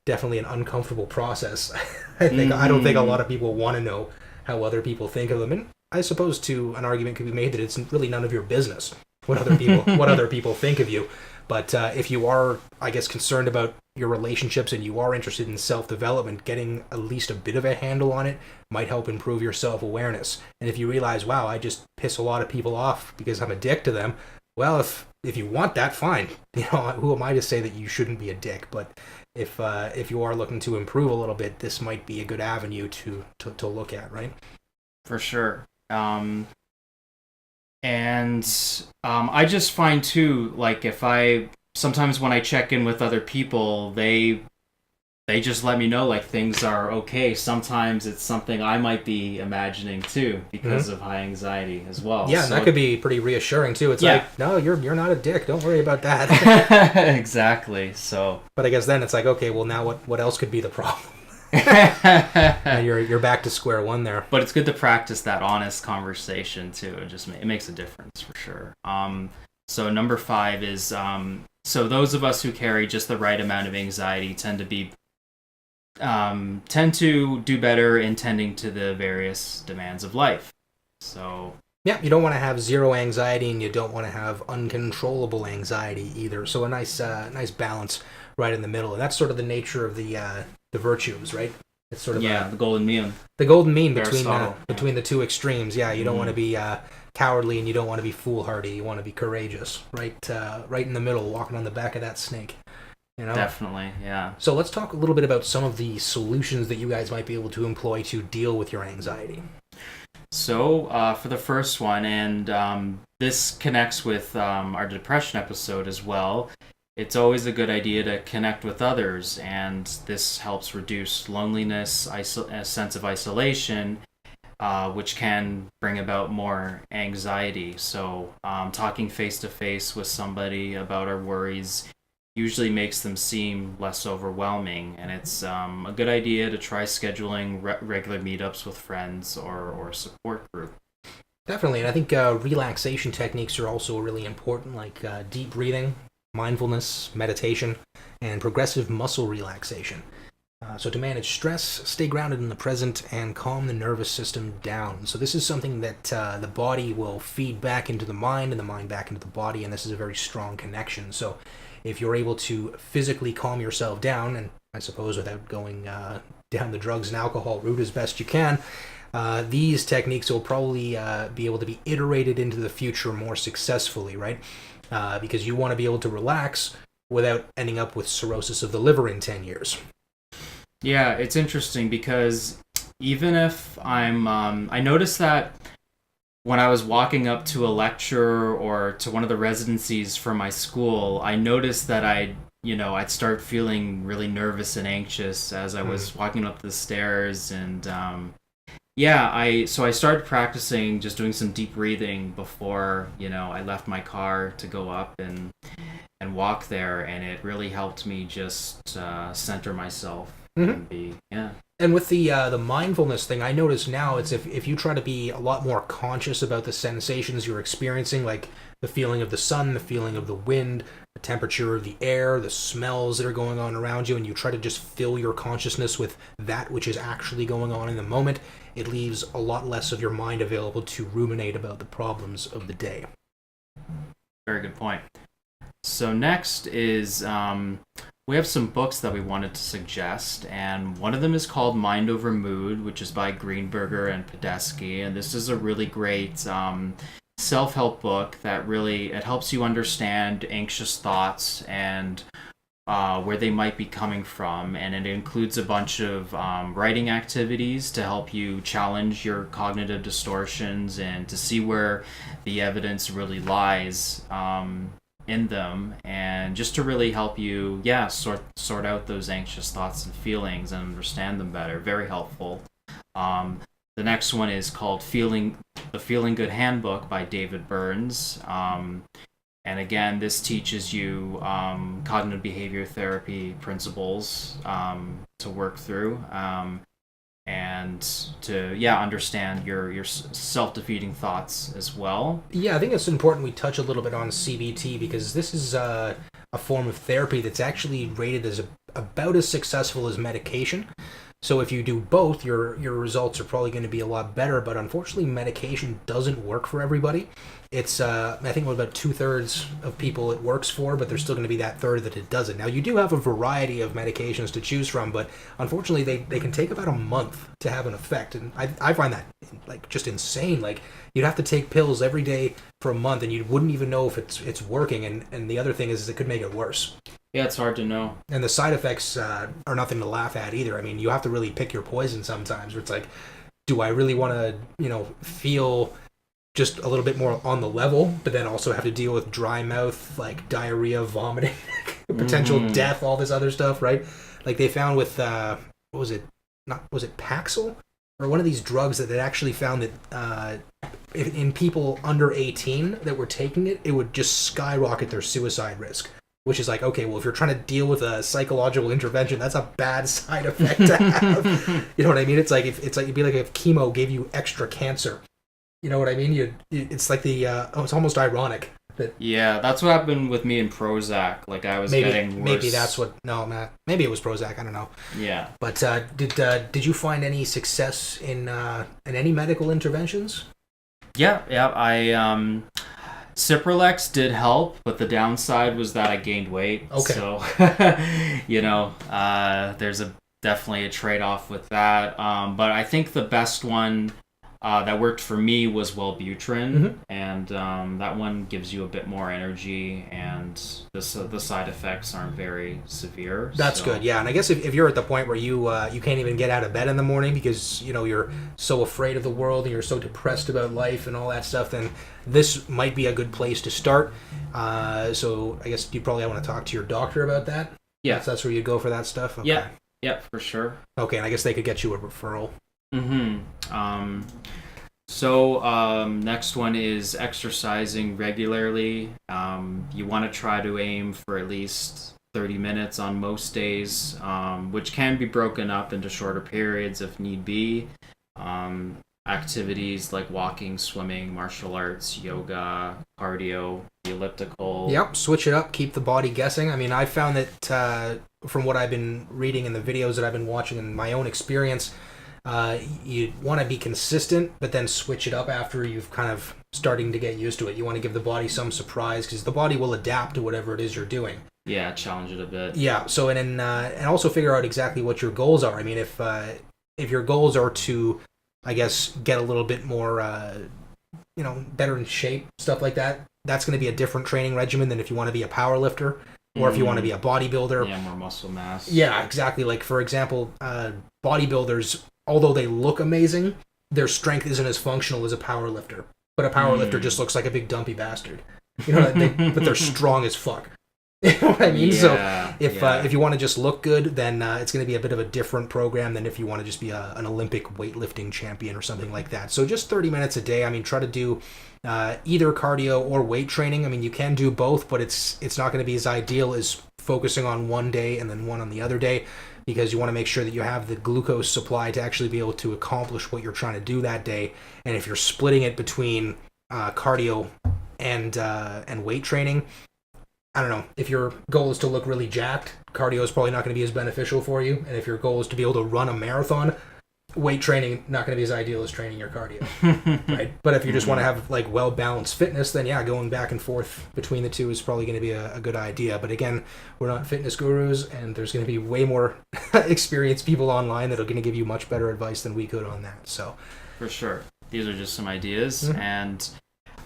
definitely an uncomfortable process. I don't think a Mm-hmm. lot of people want to know how other people think of them, and I suppose too an argument could be made that it's really none of your business what other people think of you. But if you are, I guess, concerned about your relationships and you are interested in self development, getting at least a bit of a handle on it might help improve your self awareness. And if you realize, wow, I just piss a lot of people off because I'm a dick to them, well, if you want that, fine. You know, who am I to say that you shouldn't be a dick? But if you are looking to improve a little bit, this might be a good avenue to look at, right? For sure. And I just find too, like if I sometimes when I check in with other people, they just let me know like things are okay. Sometimes it's something I might be imagining too because Mm-hmm. of high anxiety as well. Yeah, and that So could be pretty reassuring too. It's yeah, like, no, you're not a dick. Don't worry about that. exactly. So But I guess then it's like, okay, well now what else could be the problem? And you're back to square one there. but it's good to practice that honest conversation too. It makes a difference for sure. So number 5 is so those of us who carry just the right amount of anxiety tend to do better in tending to the various demands of life. So Yeah, you don't want to have zero anxiety, and you don't want to have uncontrollable anxiety either. So a nice balance right in the middle, and that's sort of the nature of the virtues, right? It's sort of yeah, the golden mean, the golden mean Aristotle. Yeah. between the two extremes. Yeah, you don't want to Mm, be cowardly, and you don't want to be foolhardy. You want to be courageous, right in the middle, walking on the back of that snake. You know. definitely, yeah. So let's talk a little bit about some of the solutions that you guys might be able to employ to deal with your anxiety. So for the first one, and this connects with our depression episode as well. It's always a good idea to connect with others, and this helps reduce loneliness, a sense of isolation, which can bring about more anxiety. So, talking face to face with somebody about our worries usually makes them seem less overwhelming, and it's a good idea to try scheduling regular meetups with friends or a support group. Definitely, and I think relaxation techniques are also really important, like deep breathing, mindfulness, meditation, and progressive muscle relaxation. So to manage stress, stay grounded in the present, and calm the nervous system down. So this is something that the body will feed back into the mind, and the mind back into the body, and this is a very strong connection. So if you're able to physically calm yourself down, and I suppose without going down the drugs and alcohol route as best you can, these techniques will probably be able to be iterated into the future more successfully, right? Because you want to be able to relax without ending up with cirrhosis of the liver in 10 years. Yeah, it's interesting because even if I noticed that when I was walking up to a lecture or to one of the residencies for my school, I noticed that I'd start feeling really nervous and anxious as I Mm. was walking up the stairs, and yeah, I started practicing just doing some deep breathing before I left my car to go up and walk there, and it really helped me just center myself Mm-hmm. and be yeah. And with the mindfulness thing, I notice now it's if you try to be a lot more conscious about the sensations you're experiencing, like the feeling of the sun, the feeling of the wind, the temperature of the air, the smells that are going on around you, and you try to just fill your consciousness with that which is actually going on in the moment, it leaves a lot less of your mind available to ruminate about the problems of the day. Very good point. So next is we have some books that we wanted to suggest, and one of them is called Mind Over Mood, which is by Greenberger and Podesky, and this is a really great self-help book that really it helps you understand anxious thoughts and where they might be coming from, and it includes a bunch of writing activities to help you challenge your cognitive distortions and to see where the evidence really lies in them, and just to really help you sort out those anxious thoughts and feelings and understand them better. Very helpful. The next one is called The Feeling Good Handbook by David Burns. And again, this teaches you cognitive behavior therapy principles to work through. And to understand your self-defeating thoughts as well. Yeah, I think it's important we touch a little bit on CBT because this is a form of therapy that's actually rated as about as successful as medication. So if you do both, your results are probably going to be a lot better. But unfortunately, medication doesn't work for everybody. It's I think about 2/3 of people it works for, but there's still going to be that third that it doesn't. Now you do have a variety of medications to choose from, but unfortunately they can take about a month to have an effect, and I find that like just insane. Like you'd have to take pills every day for a month, and you wouldn't even know if it's working. And the other thing is it could make it worse. Yeah, it's hard to know. And the side effects are nothing to laugh at either. I mean, you have to really pick your poison sometimes. Where it's like, do I really want to feel just a little bit more on the level, but then also have to deal with dry mouth, like diarrhea, vomiting, potential death, all this other stuff, right? Like they found with what was it? Was it Paxil or one of these drugs that they actually found that in people under 18 that were taking it, it would just skyrocket their suicide risk. Which is like, okay, well, if you're trying to deal with a psychological intervention, that's a bad side effect to have. You know what I mean? It's like it'd be like if chemo gave you extra cancer. You know what I mean? It's like it's almost ironic that. Yeah, that's what happened with me in Prozac. Like I was getting worse. Maybe that's what. No, Matt. Maybe it was Prozac. I don't know. Yeah. But did you find any success in any medical interventions? Yeah. I Cipralex did help, but the downside was that I gained weight. Okay. So, there's definitely a trade-off with that. But I think the best one that worked for me was Wellbutrin, and that one gives you a bit more energy, and the side effects aren't very severe. That's good, yeah. And I guess if you're at the point where you can't even get out of bed in the morning because you're so afraid of the world and you're so depressed about life and all that stuff, then this might be a good place to start. So I guess you probably want to talk to your doctor about that. Yeah, that's where you go for that stuff. Okay. Yeah, for sure. Okay, and I guess they could get you a referral. So next one is exercising regularly. You want to try to aim for at least 30 minutes on most days, which can be broken up into shorter periods if need be. Activities like walking, swimming, martial arts, yoga, cardio, the elliptical. Yep, switch it up, keep the body guessing. I mean, I found that from what I've been reading and the videos that I've been watching and my own experience, you want to be consistent, but then switch it up after you've kind of starting to get used to it. You want to give the body some surprise because the body will adapt to whatever it is you're doing. Yeah, challenge it a bit. Yeah, so and also figure out exactly what your goals are. I mean, if your goals are to, I guess, get a little bit more, better in shape, stuff like that, that's going to be a different training regimen than if you want to be a power lifter or if you want to be a bodybuilder. Yeah, more muscle mass. Yeah, exactly. Like, for example, bodybuilders, although they look amazing, their strength isn't as functional as a power lifter. But a power lifter just looks like a big dumpy bastard. You know, but they're strong as fuck. You know what I mean? Yeah, so if you want to just look good, then it's going to be a bit of a different program than if you want to just be an Olympic weightlifting champion or something like that. So just 30 minutes a day. I mean, try to do either cardio or weight training. I mean, you can do both, but it's not going to be as ideal as focusing on one day and then one on the other day, because you want to make sure that you have the glucose supply to actually be able to accomplish what you're trying to do that day. And if you're splitting it between cardio and weight training, I don't know. If your goal is to look really jacked, cardio is probably not going to be as beneficial for you. And if your goal is to be able to run a marathon, weight training not going to be as ideal as training your cardio, right? But if you just want to have like well-balanced fitness, then yeah, going back and forth between the two is probably going to be a good idea. But again, we're not fitness gurus, and there's going to be way more experienced people online that are going to give you much better advice than we could on that. So, for sure, these are just some ideas. And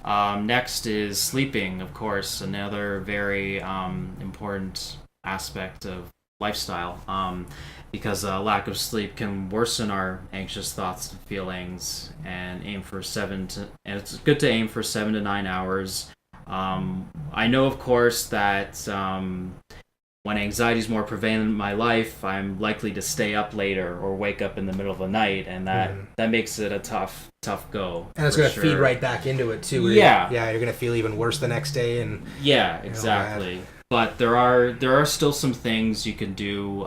next is sleeping, of course, another very important aspect of lifestyle, because lack of sleep can worsen our anxious thoughts and feelings. And it's good to aim for 7 to 9 hours. I know, of course, that one when anxiety is more prevalent in my life, I'm likely to stay up later or wake up in the middle of the night, and that makes it a tough go. And it's going to feed right back into it too. Yeah, you're going to feel even worse the next day, and yeah, exactly. But there are still some things you can do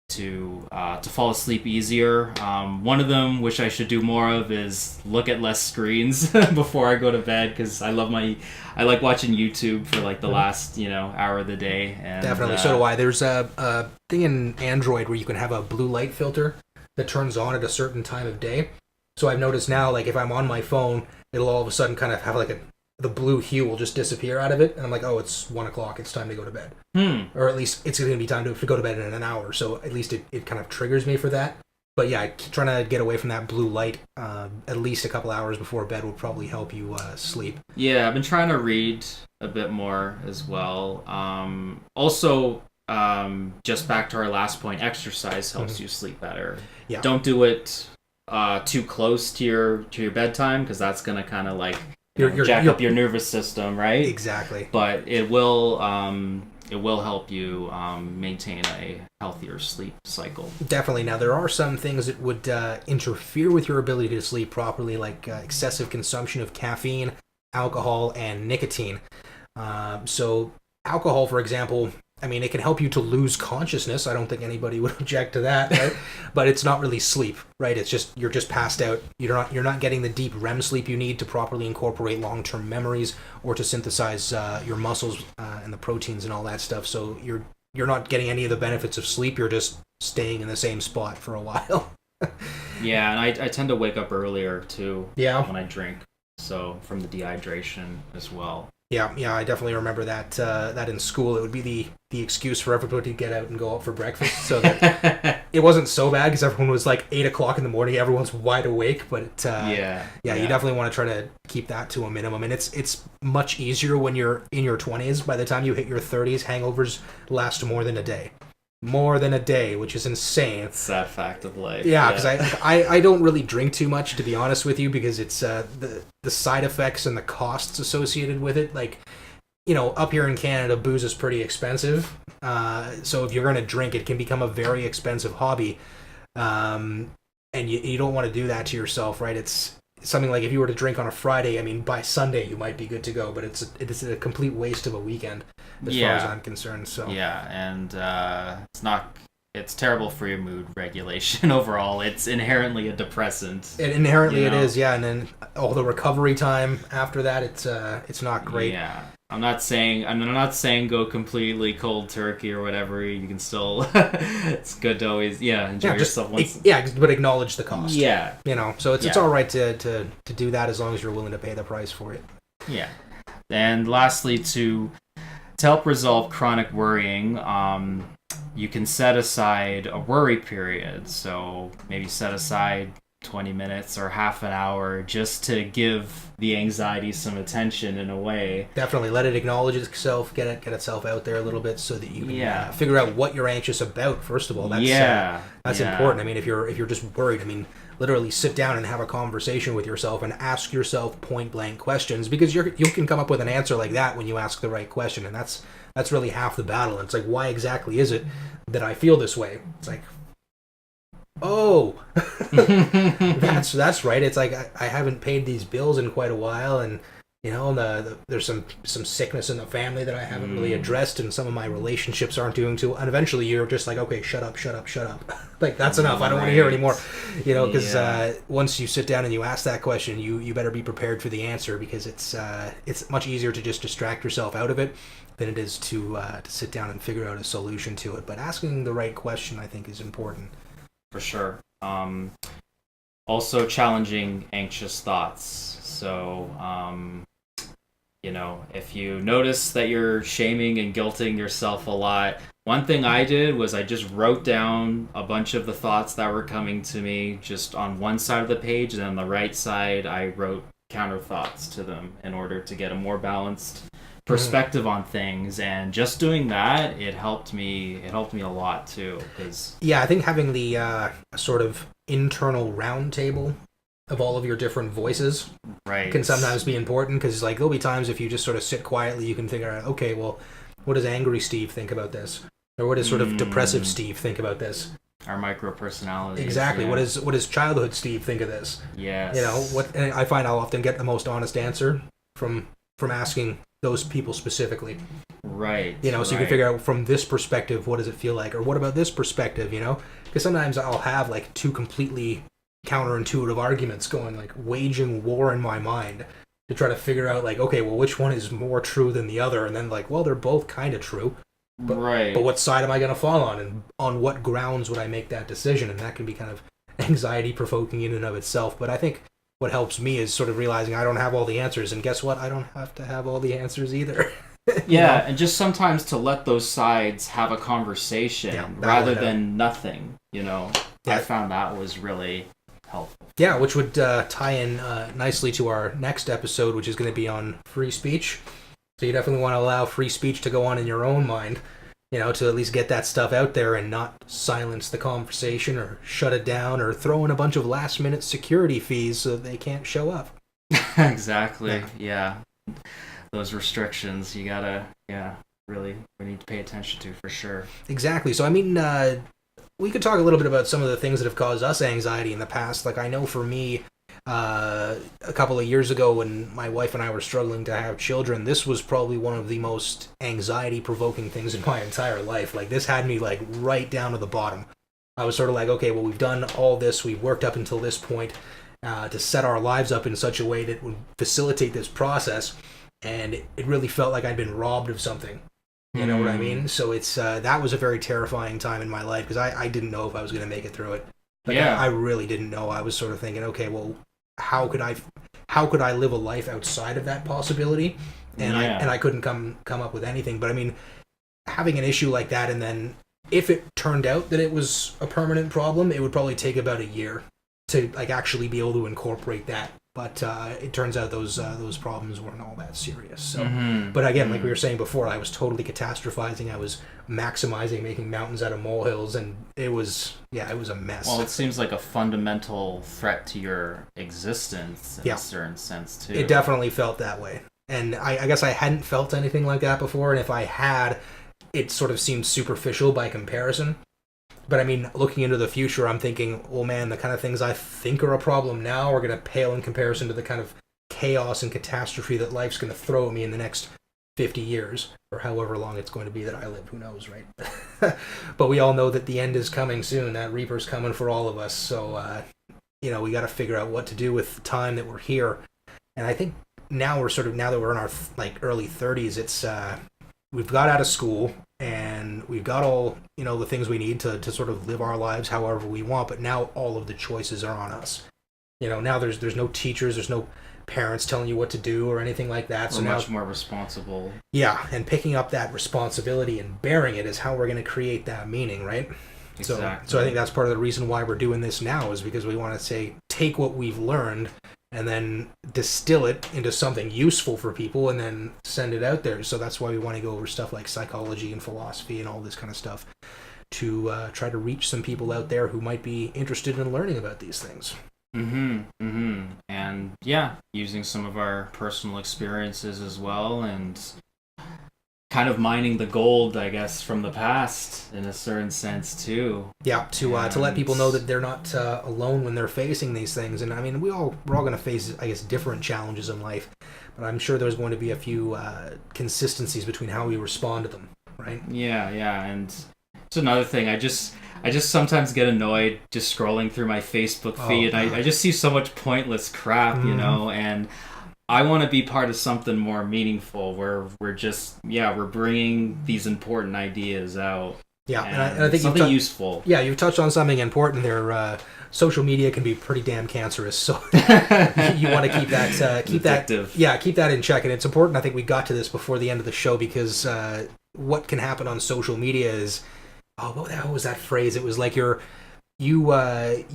to fall asleep easier. One of them, which I should do more of, is look at less screens before I go to bed, because I like watching YouTube for like the last hour of the day. And, definitely, so do I. There's a thing in Android where you can have a blue light filter that turns on at a certain time of day. So I've noticed now, like if I'm on my phone, it'll all of a sudden kind of have like the blue hue will just disappear out of it, and I'm like, oh, it's 1 o'clock, it's time to go to bed. Or at least it's going to be time to go to bed in an hour, so at least it kind of triggers me for that. But yeah, trying to get away from that blue light at least a couple hours before bed will probably help you sleep. Yeah, I've been trying to read a bit more as well. Also, just back to our last point, exercise helps you sleep better. Yeah. Don't do it too close to your bedtime, because that's going to kind of like jack up your nervous system, right? Exactly. But it will help you maintain a healthier sleep cycle. Definitely. Now, there are some things that would interfere with your ability to sleep properly, like excessive consumption of caffeine, alcohol, and nicotine. So alcohol, for example, I mean, it can help you to lose consciousness. I don't think anybody would object to that, right? But it's not really sleep, right? It's just you're just passed out. You're not getting the deep REM sleep you need to properly incorporate long-term memories or to synthesize your muscles and the proteins and all that stuff. So you're not getting any of the benefits of sleep. You're just staying in the same spot for a while. Yeah, and I tend to wake up earlier too. Yeah. When I drink, so from the dehydration as well. Yeah, I definitely remember that in school. It would be the excuse for everybody to get out and go out for breakfast. So that it wasn't so bad because everyone was like 8 o'clock in the morning. Everyone's wide awake, but you definitely want to try to keep that to a minimum. And it's much easier when you're in your 20s. By the time you hit your 30s, hangovers last more than a day. More than a day, which is insane. It's that fact of life. Yeah, because I don't really drink too much, to be honest with you, because it's the side effects and the costs associated with it. Like, up here in Canada, booze is pretty expensive. So if you're going to drink, it can become a very expensive hobby. And you don't want to do that to yourself, right? It's something like if you were to drink on a Friday, I mean, by Sunday you might be good to go, but it's a complete waste of a weekend as far as I'm concerned. So yeah, and it's terrible for your mood regulation overall. It's inherently a depressant. It is, yeah, and then all the recovery time after that, it's not great. Yeah. I'm not saying go completely cold turkey or whatever. You can still it's good to always enjoy yourself once. But acknowledge the cost. Yeah. So it's all right to do that as long as you're willing to pay the price for it. Yeah. And lastly, to help resolve chronic worrying, you can set aside a worry period. So maybe set aside 20 minutes or half an hour just to give the anxiety some attention in a way. Definitely let it acknowledge itself, get itself out there a little bit so that you can figure out what you're anxious about. First of all, that's important. I mean, if you're just worried, I mean, literally sit down and have a conversation with yourself and ask yourself point blank questions, because you can come up with an answer like that when you ask the right question, and that's really half the battle. It's like, why exactly is it that I feel this way? It's like, oh, that's right. It's like I haven't paid these bills in quite a while, and there's some sickness in the family that I haven't really addressed, and some of my relationships aren't doing too. And eventually, you're just like, okay, shut up. Like, that's enough. I don't want to hear anymore. Because once you sit down and you ask that question, you better be prepared for the answer, because it's much easier to just distract yourself out of it than it is to sit down and figure out a solution to it. But asking the right question, I think, is important. For sure. Also challenging anxious thoughts. So, if you notice that you're shaming and guilting yourself a lot, one thing I did was I just wrote down a bunch of the thoughts that were coming to me just on one side of the page, and on the right side I wrote counter thoughts to them in order to get a more balanced perspective on things. And just doing that, it helped me a lot too, because I think having the sort of internal round table of all of your different voices can sometimes be important, because like there'll be times if you just sort of sit quietly, you can figure out, okay, well, What does angry Steve think about this? Or what does sort of depressive Steve think about this? Our micro personalities. Exactly. Yeah. What does childhood Steve think of this? Yes. You know, what, and I find I'll often get the most honest answer from asking those people specifically. Right. You know, so you can figure out from this perspective, what does it feel like? Or what about this perspective, you know? Because sometimes I'll have like two completely counterintuitive arguments going, like waging war in my mind to try to figure out like, okay, well, which one is more true than the other? And then like, well, they're both kind of true. But, right. But what side am I going to fall on? And on what grounds would I make that decision? And that can be kind of anxiety provoking in and of itself. But I think what helps me is sort of realizing I don't have all the answers. And guess what? I don't have to have all the answers either. Yeah, know? And just sometimes to let those sides have a conversation rather than nothing, you know. Yeah. I found that was really helpful. Yeah, which would tie in nicely to our next episode, which is going to be on free speech. So you definitely want to allow free speech to go on in your own mind, you know, to at least get that stuff out there and not silence the conversation or shut it down or throw in a bunch of last-minute security fees so that they can't show up. Exactly, yeah. Those restrictions, you gotta, really, we need to pay attention to for sure. Exactly. So, I mean, we could talk a little bit about some of the things that have caused us anxiety in the past. Like, I know for me, a couple of years ago when my wife and I were struggling to have children, this was probably one of the most anxiety-provoking things in my entire life. Like, this had me, like, right down to the bottom. I was sort of like, okay, well, we've done all this, we've worked up until this point to set our lives up in such a way that would facilitate this process, and it really felt like I'd been robbed of something. You know what I mean? So it's that was a very terrifying time in my life because I didn't know if I was going to make it through it. Like, I really didn't know. I was sort of thinking, okay, well, how could I live a life outside of that possibility? And I couldn't come up with anything. But I mean, having an issue like that, and then if it turned out that it was a permanent problem, it would probably take about a year to like actually be able to incorporate that. But it turns out those problems weren't all that serious. So, but again, like we were saying before, I was totally catastrophizing. I was maximizing, making mountains out of molehills, and it was a mess. Well, it seems like a fundamental threat to your existence in a certain sense too. It definitely felt that way, and I guess I hadn't felt anything like that before, and if I had, it sort of seemed superficial by comparison. But I mean, looking into the future, I'm thinking, well, man, the kind of things I think are a problem now are going to pale in comparison to the kind of chaos and catastrophe that life's going to throw at me in the next 50 years, or however long it's going to be that I live. Who knows, right? But we all know that the end is coming soon. That Reaper's coming for all of us. So, we got to figure out what to do with the time that we're here. And I think now that we're in our early 30s, it's we've got out of school. And we've got all, the things we need to sort of live our lives however we want. But now all of the choices are on us. Now there's no teachers, there's no parents telling you what to do or anything like that. We're much more responsible. Yeah, and picking up that responsibility and bearing it is how we're going to create that meaning, right? Exactly. So I think that's part of the reason why we're doing this now is because we want to take what we've learned and then distill it into something useful for people and then send it out there. So that's why we want to go over stuff like psychology and philosophy and all this kind of stuff to try to reach some people out there who might be interested in learning about these things. And using some of our personal experiences as well and kind of mining the gold, I guess, from the past in a certain sense too. Yeah, to let people know that they're not alone when they're facing these things. And I mean, we're all going to face, I guess, different challenges in life, but I'm sure there's going to be a few consistencies between how we respond to them, right? Yeah, and it's another thing. I just sometimes get annoyed just scrolling through my Facebook feed, and I just see so much pointless crap, and I want to be part of something more meaningful where we're bringing these important ideas out. Yeah, and I think something useful. Yeah, you've touched on something important there. Social media can be pretty damn cancerous, so you want to keep that in check. And it's important. I think we got to this before the end of the show because what can happen on social media is, what the hell was that phrase? It was like you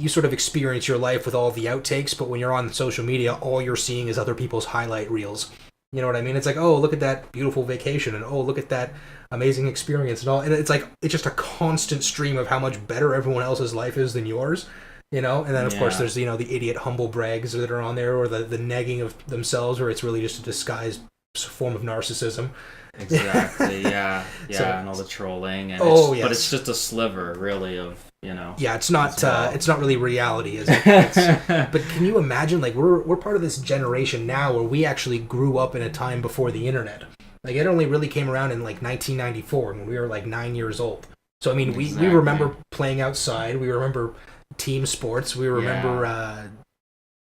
sort of experience your life with all the outtakes, but when you're on social media, all you're seeing is other people's highlight reels. You know what I mean? It's like, oh, look at that beautiful vacation, and oh, look at that amazing experience, and all. And it's like it's just a constant stream of how much better everyone else's life is than yours. And then of course there's the idiot humble brags that are on there, or the negging of themselves, where it's really just a disguised form of narcissism. Exactly. Yeah. Yeah. So, and all the trolling, and yes. but it's just a sliver, really, of Yeah, it's not. well. It's not really reality, is it? But can you imagine? Like, we're part of this generation now where we actually grew up in a time before the internet. Like, it only really came around in like 1994 when we were like 9 years old. So I mean, we remember playing outside. We remember team sports. We remember.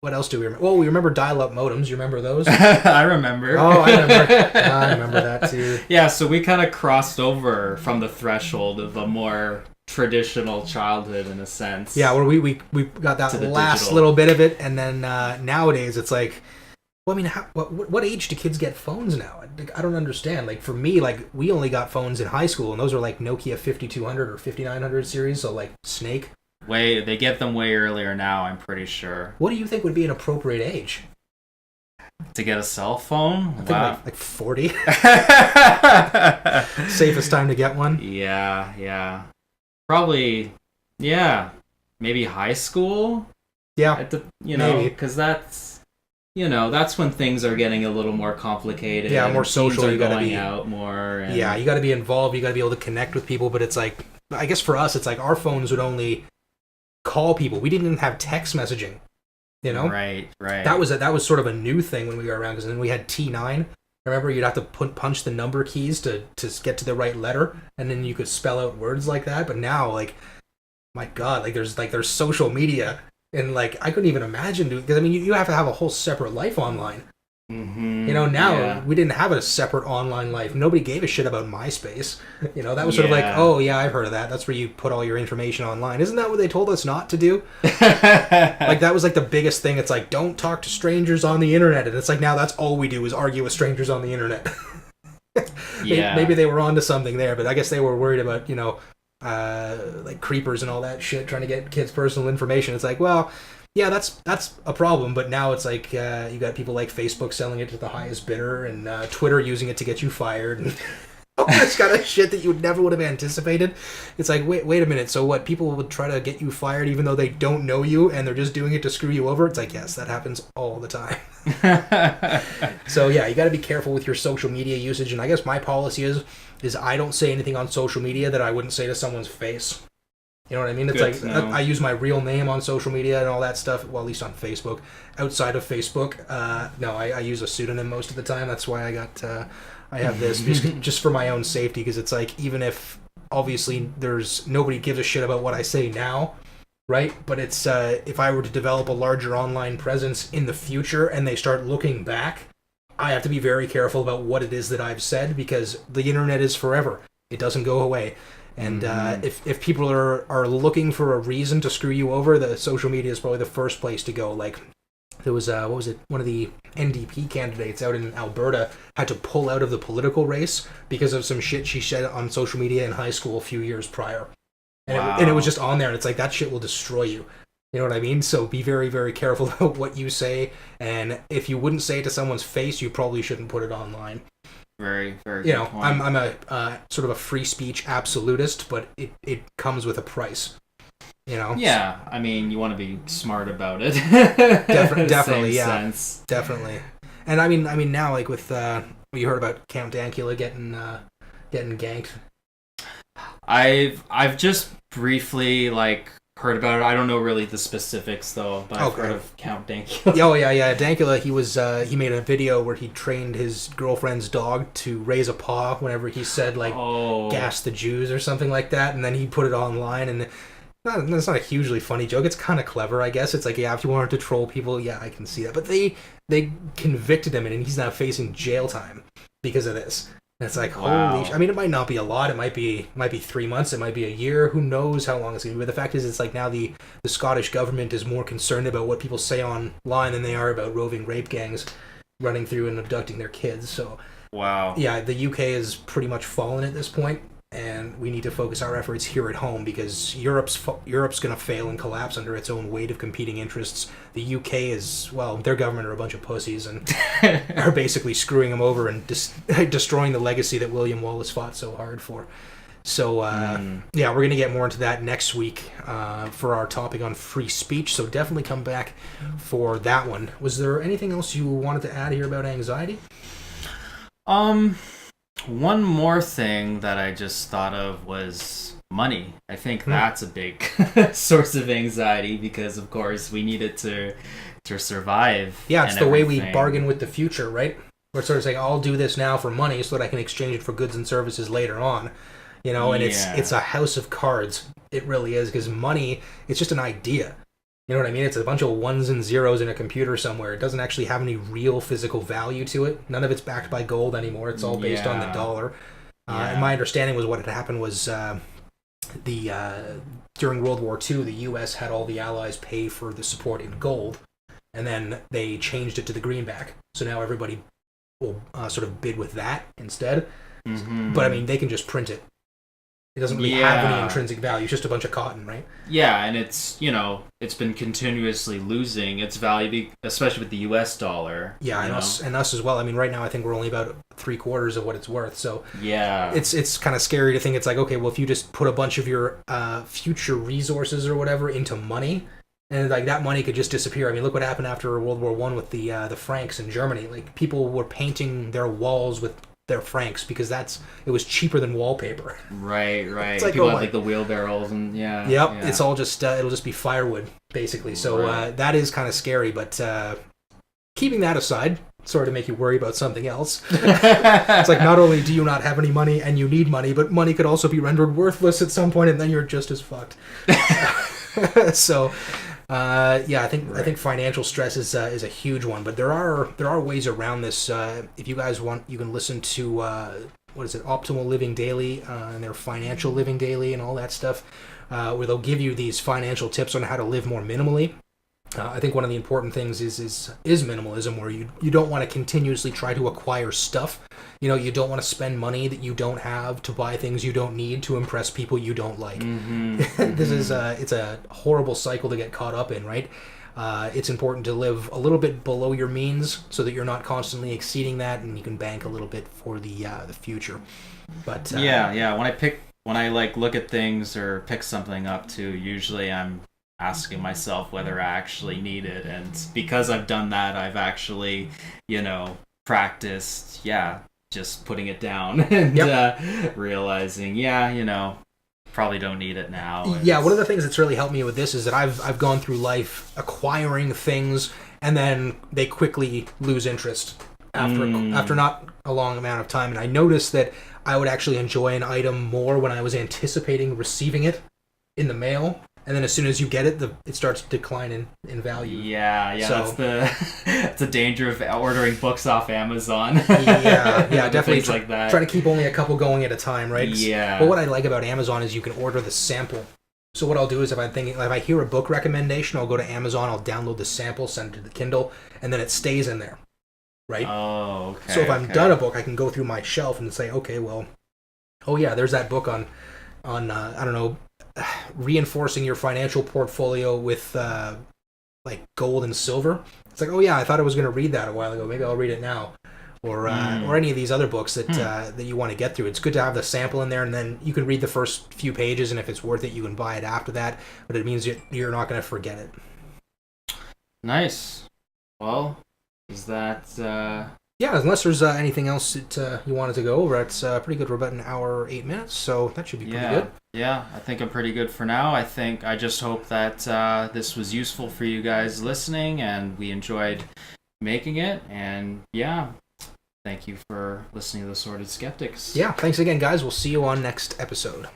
What else do we remember? Well, we remember dial-up modems. You remember those? I remember. Oh, I remember. I remember that too. Yeah, so we kind of crossed over from the threshold of a more traditional childhood, in a sense. Yeah, where we got that last digital. little bit of it, and then nowadays it's like, well, I mean, what age do kids get phones now? I don't understand. Like, for me, like, we only got phones in high school, and those were like Nokia 5200 or 5900 series, so like Snake. They get them way earlier now, I'm pretty sure. What do you think would be an appropriate age? To get a cell phone? I think Wow. like 40. Safest time to get one. Yeah. Probably, yeah. Maybe high school? Yeah, maybe. Because that's when things are getting a little more complicated. Yeah, more social. Teens are You gotta going be out more. And... Yeah, you got to be involved. You got to be able to connect with people. But it's like, I guess for us, it's like our phones would only call people. We didn't even have text messaging. You know, right. That was sort of a new thing when we were around, because then we had T9. Remember, you'd have to punch the number keys to get to the right letter, and then you could spell out words like that. But now, like, my God, like there's social media, and like I couldn't even imagine doing, because I mean you have to have a whole separate life online. Mm-hmm. You know, now we didn't have a separate online life. Nobody gave a shit about MySpace. You know, that was sort of like, oh yeah, I've heard of that. That's where you put all your information online. Isn't that what they told us not to do? Like, that was like the biggest thing. It's like, don't talk to strangers on the internet. And it's like, now that's all we do is argue with strangers on the internet. Maybe they were onto something there, but I guess they were worried about, like creepers and all that shit, trying to get kids' personal information. It's like, well, yeah, that's a problem, but now it's like you got people like Facebook selling it to the highest bidder, and Twitter using it to get you fired, and all this kind of shit that you never would have anticipated. It's like, wait a minute, so what, people would try to get you fired even though they don't know you, and they're just doing it to screw you over? It's like, yes, that happens all the time. So yeah, you got to be careful with your social media usage, and I guess my policy is I don't say anything on social media that I wouldn't say to someone's face. You know what I mean? It's like, I use my real name on social media and all that stuff. Well, at least on Facebook. Outside of Facebook, no, I use a pseudonym most of the time. That's why I have this, just for my own safety, because it's like, even if obviously nobody gives a shit about what I say now, right? But it's if I were to develop a larger online presence in the future and they start looking back, I have to be very careful about what it is that I've said, because the internet is forever. It doesn't go away. And if people are looking for a reason to screw you over, the social media is probably the first place to go. Like, there was, one of the NDP candidates out in Alberta had to pull out of the political race because of some shit she said on social media in high school a few years prior. And it was just on there, and it's like, that shit will destroy you. You know what I mean? So be very, very careful about what you say, and if you wouldn't say it to someone's face, you probably shouldn't put it online. Very, very You good know, point. I'm a sort of a free speech absolutist, but it comes with a price. You know? Yeah, I mean, you want to be smart about it. Definitely, Same yeah. sense. Definitely. And I mean now, like, with you heard about Count Dankula getting ganked? I've just briefly heard about it. I don't know really the specifics though, but I've heard of Count Dankula. Oh yeah. Dankula, he made a video where he trained his girlfriend's dog to raise a paw whenever he said gas the Jews or something like that, and then he put it online, and it's not a hugely funny joke. It's kind of clever, I guess. It's like, yeah, if you wanted to troll people, yeah, I can see that. But they convicted him, and he's now facing jail time because of this. And it's like, wow. Holy I mean, it might not be a lot. It might be 3 months. It might be a year. Who knows how long it's going to be. But the fact is, it's like, now the Scottish government is more concerned about what people say online than they are about roving rape gangs running through and abducting their kids. So, wow. Yeah, the UK is pretty much fallen at this point, and we need to focus our efforts here at home, because Europe's going to fail and collapse under its own weight of competing interests. The UK is, well, their government are a bunch of pussies and are basically screwing them over and destroying the legacy that William Wallace fought so hard for. So, yeah, we're going to get more into that next week for our topic on free speech, so definitely come back for that one. Was there anything else you wanted to add here about anxiety? One more thing that I just thought of was money. I think that's a big source of anxiety because, of course, we need it to survive. Yeah, it's and the way we everything. bargain with the future, right? We're sort of saying, I'll do this now for money so that I can exchange it for goods and services later on. You know, and it's a house of cards. It really is, because money, it's just an idea. You know what I mean? It's a bunch of ones and zeros in a computer somewhere. It doesn't actually have any real physical value to it. None of it's backed by gold anymore. It's all based on the dollar. And my understanding was what had happened was during World War II, the U.S. had all the Allies pay for the support in gold, and then they changed it to the greenback. So now everybody will sort of bid with that instead. Mm-hmm. But I mean, they can just print it. It doesn't really have any intrinsic value. It's just a bunch of cotton, right? Yeah, and it's, it's been continuously losing its value, especially with the U.S. dollar. Yeah, and us as well. I mean, right now I think we're only about 3/4 of what it's worth. So yeah, it's kind of scary to think it's like, okay, well, if you just put a bunch of your future resources or whatever into money, and like that money could just disappear. I mean, look what happened after World War I with the francs in Germany. Like, people were painting their walls with their francs because it was cheaper than wallpaper. Right. It's like, people have like the wheelbarrows and it's all just it'll just be firewood basically. So that is kind of scary. But keeping that aside, sorry to make you worry about something else. It's like, not only do you not have any money and you need money, but money could also be rendered worthless at some point, and then you're just as fucked. So. I think financial stress is a huge one, but there are ways around this. If you guys want, you can listen to what is it, Optimal Living Daily, and their Financial Living Daily and all that stuff, where they'll give you these financial tips on how to live more minimally. I think one of the important things is minimalism, where you don't want to continuously try to acquire stuff. You don't want to spend money that you don't have to buy things you don't need to impress people you don't like. Mm-hmm. It's a horrible cycle to get caught up in, right? It's important to live a little bit below your means so that you're not constantly exceeding that, and you can bank a little bit for the future. But when I like look at things or pick something up too, usually I'm asking myself whether I actually need it, and because I've done that, I've actually practiced just putting it down and realizing probably don't need it now. One of the things that's really helped me with this is that I've gone through life acquiring things, and then they quickly lose interest after not a long amount of time. And I noticed that I would actually enjoy an item more when I was anticipating receiving it in the mail. And then as soon as you get it, it starts to decline in value. So, that's the danger of ordering books off Amazon. Definitely. Things like that. Try to keep only a couple going at a time, right? Yeah. But what I like about Amazon is you can order the sample. So what I'll do is if I hear a book recommendation, I'll go to Amazon, I'll download the sample, send it to the Kindle, and then it stays in there, right? Oh, okay. So if I'm done a book, I can go through my shelf and say, okay, well, there's that book on I don't know, reinforcing your financial portfolio with like gold and silver. It's like, I thought I was going to read that a while ago. Maybe I'll read it now, or any of these other books that you want to get through. It's good to have the sample in there, and then you can read the first few pages, and if it's worth it, you can buy it after that. But it means you're not going to forget it. Nice. Well, is that? Unless there's anything else that you wanted to go over, it's pretty good. We're about an hour, 8 minutes, so that should be pretty good. Yeah, I think I'm pretty good for now. I just hope that this was useful for you guys listening, and we enjoyed making it. And thank you for listening to The Sordid Skeptics. Yeah, thanks again, guys. We'll see you on next episode.